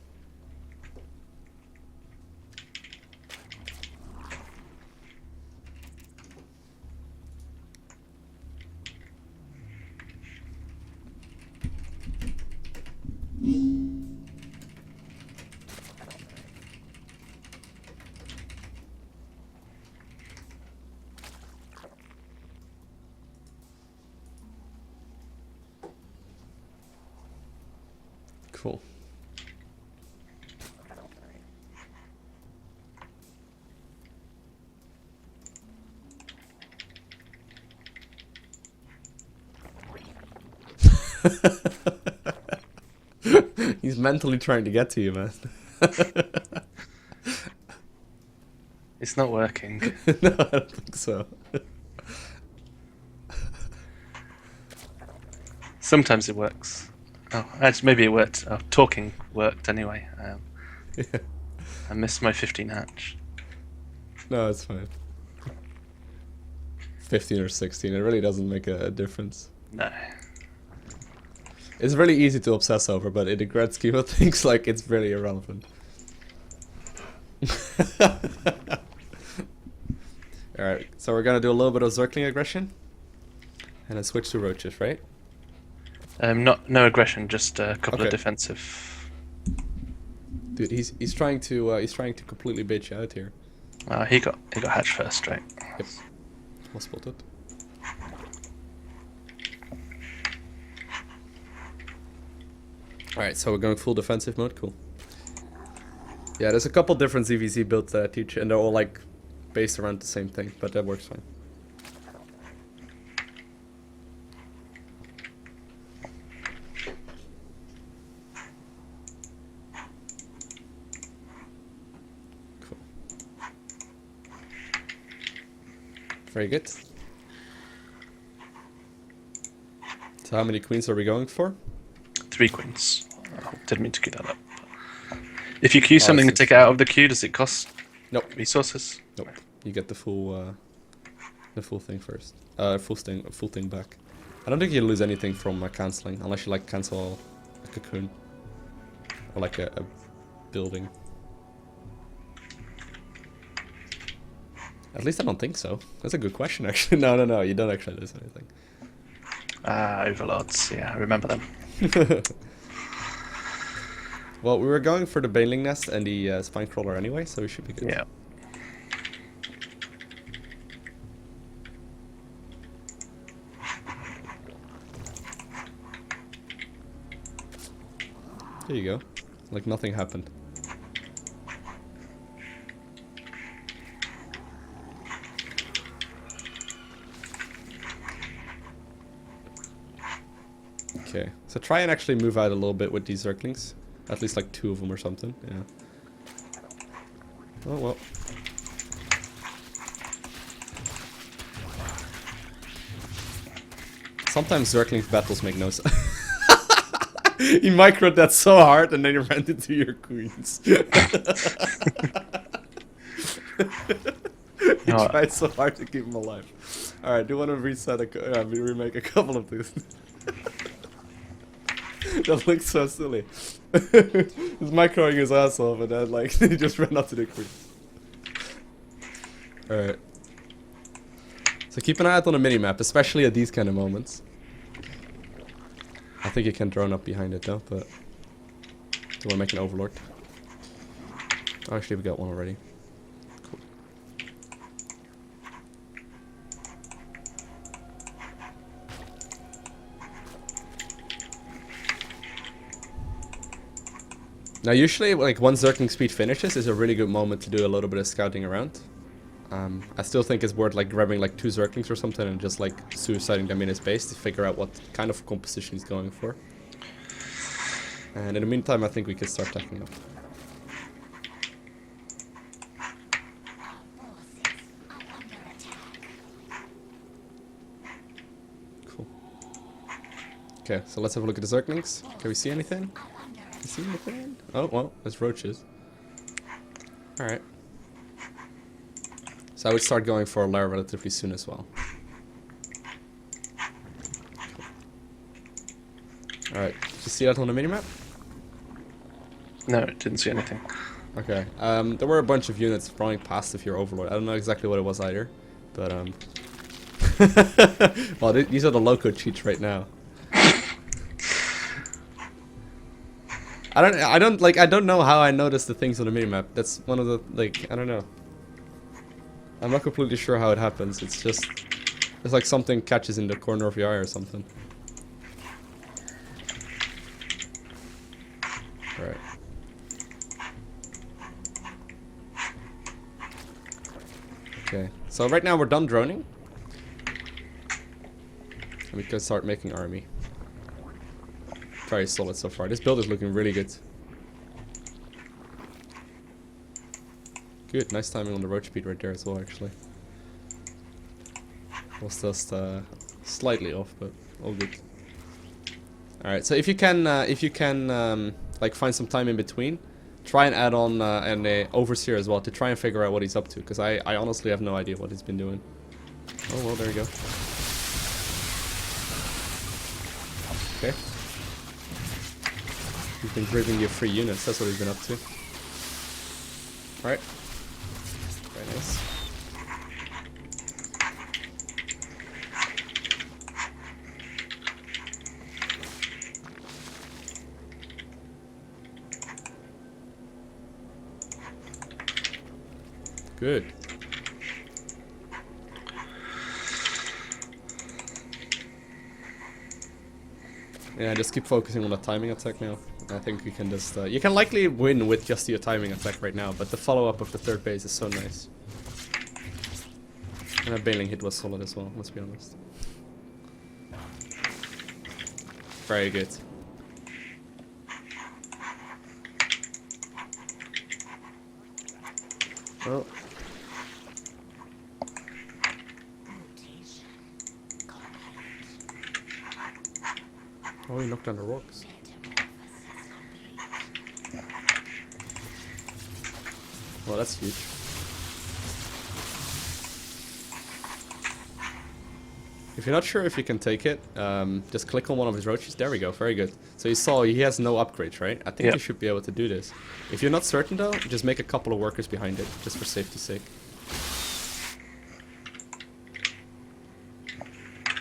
Cool. He's mentally trying to get to you, man. It's not working. No, I don't think so. Sometimes it works. Oh, actually, maybe it worked. Oh, talking worked anyway. Yeah. I missed my 15 hatch. No, it's fine. 15 or 16, it really doesn't make a difference. No. It's really easy to obsess over, but in the grand scheme of things, like, it's really irrelevant. Alright, so we're gonna do a little bit of Zergling aggression. And then switch to roaches, right? No aggression, just a couple of defensive. Dude, he's trying to completely bitch you out here. He got hatch first, right? Yep. Well spotted. Alright, so we're going full defensive mode, cool. Yeah, there's a couple different ZVZ builds that I teach, and they're all like based around the same thing, but that works fine. Cool. Very good. So how many queens are we going for? 3 queens. Oh, didn't mean to queue that up. If you queue something and take it out of the queue, does it cost resources? Nope. You get the full thing first. Full thing back. I don't think you lose anything from canceling, unless you like cancel a cocoon or like a building. At least I don't think so. That's a good question, actually. No, you don't actually lose anything. Overlords, yeah, I remember them. Well, we were going for the Baneling Nest and the Spine Crawler anyway, so we should be good. Yeah. There you go. Like nothing happened. Okay, so try and actually move out a little bit with these Zerglings. At least like 2 of them or something, yeah. Oh well. Sometimes Zergling battles make no sense. He microed that so hard and then he ran into your queens. He tried so hard to keep him alive. Alright, do you want to remake a couple of these? That looks so silly. He's microing his ass off and then like he just ran up to the queen. Alright. So keep an eye out on the minimap, especially at these kind of moments. I think you can drone up behind it though, but do you want to make an overlord? Oh, actually we got one already. Cool. Now usually like once Zergling speed finishes is a really good moment to do a little bit of scouting around. I still think it's worth like grabbing like 2 Zerglings or something and just like suiciding them in his base to figure out what kind of composition he's going for. And in the meantime I think we can start tacking up. Okay, so let's have a look at the Zerglings. Can we see anything? Can we see anything? Oh, well, there's roaches. Alright. So I would start going for a lair relatively soon as well. Alright, did you see that on the minimap? No, didn't see anything. Okay, there were a bunch of units running past if you're Overlord. I don't know exactly what it was either, but well, these are the loco cheats right now. I don't know how I noticed the things on the minimap. That's one of the, like, I don't know. I'm not completely sure how it happens. It's just, it's like something catches in the corner of your eye or something. Alright. Okay, so right now we're done droning. And we can start making army. Very solid so far. This build is looking really good. Good, nice timing on the roach speed right there as well, actually. Was just slightly off, but all good. Alright, so if you can like find some time in between, try and add on an overseer as well to try and figure out what he's up to, because I honestly have no idea what he's been doing. Oh well, there you go. Okay. He's been giving you free units, that's what he's been up to. Alright. Very nice. Good. Yeah, just keep focusing on the timing attack now. I think we can just... you can likely win with just your timing attack right now, but the follow-up of the third base is so nice. And that bailing hit was solid as well, let's be honest. Very good. Well... Oh, he knocked down the rocks. Well, that's huge. If you're not sure if you can take it, just click on one of his roaches. There we go, very good. So you saw he has no upgrades, right? I think you should be able to do this. If you're not certain though, just make a couple of workers behind it, just for safety's sake.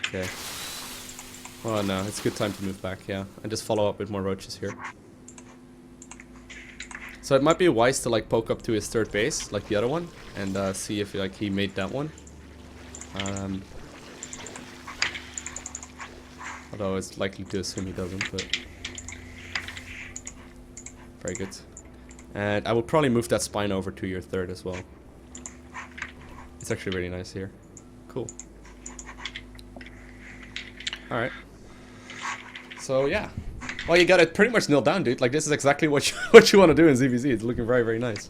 Okay. Oh no, it's a good time to move back, yeah. And just follow up with more roaches here. So it might be wise to like poke up to his third base, like the other one, and see if like he made that one. Although it's likely to assume he doesn't, but... Very good. And I will probably move that spine over to your third as well. It's actually really nice here. Cool. Alright. So yeah. Well, you got it pretty much nailed down, dude. Like, this is exactly what you want to do in ZVZ. It's looking very, very nice.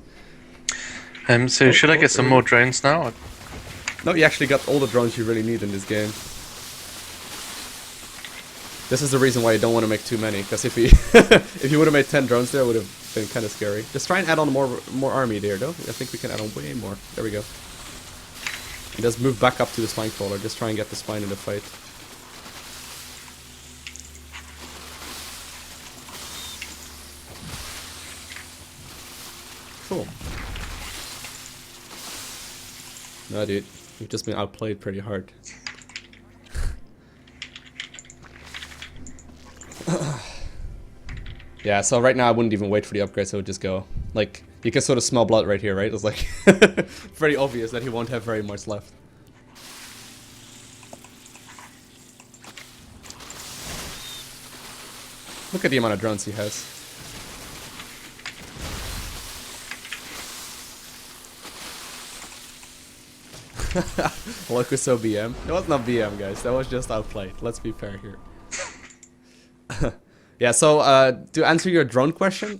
So should I get some more drones now? No, you actually got all the drones you really need in this game. This is the reason why you don't want to make too many, because if you if you would have made 10 drones there, it would have been kind of scary. Just try and add on more army there, though. I think we can add on way more. There we go. And just move back up to the spine crawler. Just try and get the spine in the fight. Cool. No, dude. You've just been outplayed pretty hard. Yeah, so right now I wouldn't even wait for the upgrades, I would just go. Like, you can sort of smell blood right here, right? It's like very obvious that he won't have very much left. Look at the amount of drones he has. Loco BM. It was not BM, guys. That was just outplayed. Let's be fair here. Yeah, so to answer your drone question,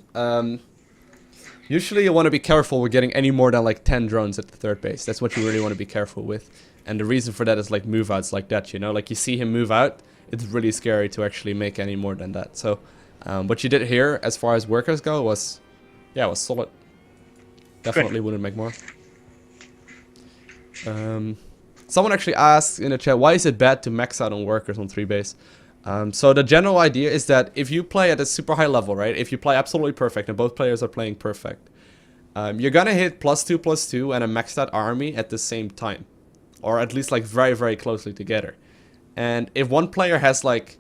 usually you want to be careful with getting any more than like 10 drones at the third base. That's what you really want to be careful with. And the reason for that is like move outs like that, you know? Like you see him move out it's really scary to actually make any more than that. So, what you did here, as far as workers go, was solid. Definitely wouldn't make more. Someone actually asked in the chat, why is it bad to max out on workers on 3 base? So the general idea is that if you play at a super high level, right? If you play absolutely perfect and both players are playing perfect, you're gonna hit +2/+2 and a maxed out army at the same time. Or at least like very, very closely together. And if one player has like,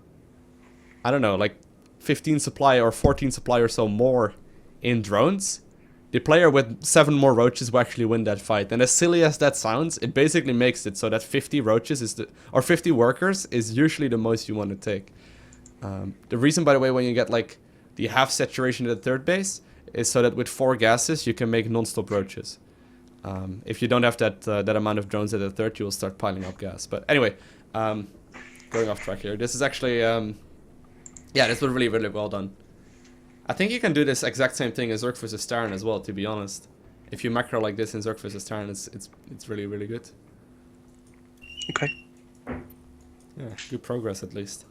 I don't know, like 15 supply or 14 supply or so more in drones, the player with 7 more roaches will actually win that fight. And as silly as that sounds, it basically makes it so that 50 roaches is or 50 workers is usually the most you want to take. The reason, by the way, when you get like the half saturation at the 3rd base is so that with 4 gases you can make non-stop roaches. If you don't have that amount of drones at the 3rd, you will start piling up gas. But anyway, going off track here. This is actually, yeah, this was really, really well done. I think you can do this exact same thing as Zerg vs Terran as well, to be honest. If you macro like this in Zerg vs Terran, it's really, really good. Okay. Yeah, good progress at least.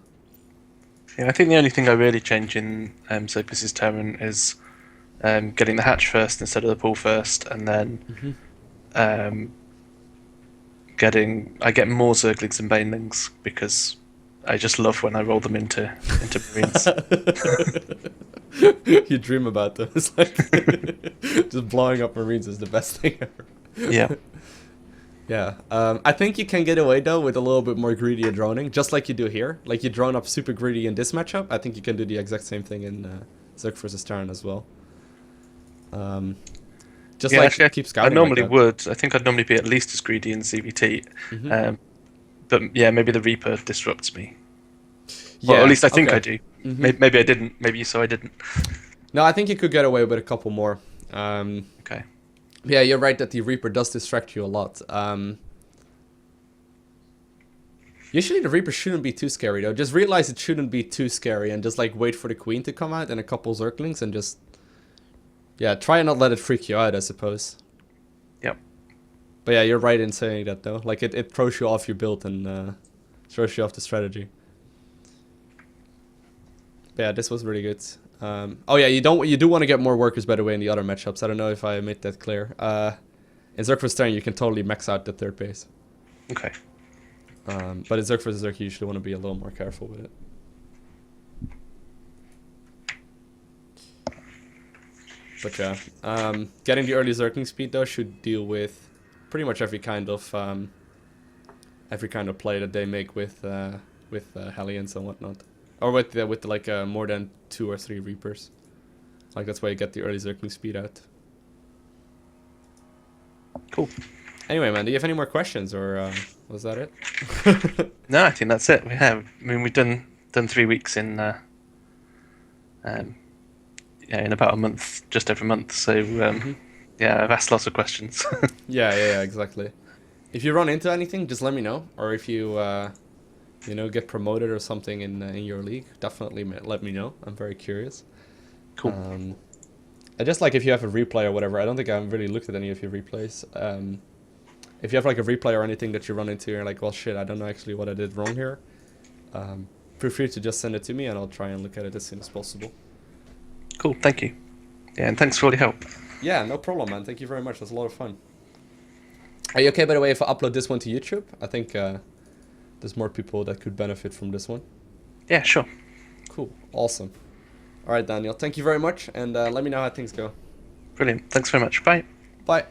Yeah, I think the only thing I really change in Zerg vs Terran is getting the hatch first instead of the pool first, and then I get more Zerglings and Banelings because I just love when I roll them into Marines. You dream about them. It's like just blowing up Marines is the best thing ever. Yeah. Yeah. I think you can get away though with a little bit more greedy droning, just like you do here. Like you drone up super greedy in this matchup. I think you can do the exact same thing in Zerg vs Terran as well. Just yeah, like actually, keep scouting. I normally like would. I think I'd normally be at least as greedy in CVT. But yeah, maybe the Reaper disrupts me. Yeah, or at least I think okay. I do. Maybe I didn't. Maybe you saw I didn't. No, I think you could get away with a couple more. Okay. Yeah, you're right that the Reaper does distract you a lot. Usually the Reaper shouldn't be too scary though. Just realize it shouldn't be too scary and just like wait for the Queen to come out and a couple Zerglings and just... Yeah, try and not let it freak you out, I suppose. Yep. But yeah, you're right in saying that though. Like it throws you off your build and throws you off the strategy. But yeah, this was really good. Oh yeah, you do want to get more workers, by the way, in the other matchups. I don't know if I made that clear. In Zerg vs Terran, you can totally max out the 3rd base. Okay. But in Zerg vs Zerg, you usually want to be a little more careful with it. But yeah, getting the early Zergling speed though should deal with pretty much every kind of play that they make with Hellions and whatnot. Or with like more than 2 or 3 Reapers. Like that's why you get the early Zergling speed out. Cool. Anyway, man, do you have any more questions, or was that it? No, I think that's it. We have. I mean, we've done 3 weeks in in about a month, just over a month. So yeah, I've asked lots of questions. Yeah, exactly. If you run into anything, just let me know, or if you get promoted or something in your league, definitely let me know. I'm very curious. Cool. I just like if you have a replay or whatever. I don't think I've really looked at any of your replays. If you have like a replay or anything that you run into, you're like, well, shit, I don't know actually what I did wrong here. Feel free to just send it to me, and I'll try and look at it as soon as possible. Cool. Thank you. Yeah, and thanks for all your help. Yeah, no problem, man. Thank you very much. It was a lot of fun. Are you okay, by the way, if I upload this one to YouTube? I think there's more people that could benefit from this one. Yeah, sure. Cool. Awesome. All right, Daniel. Thank you very much, and let me know how things go. Brilliant. Thanks very much. Bye. Bye.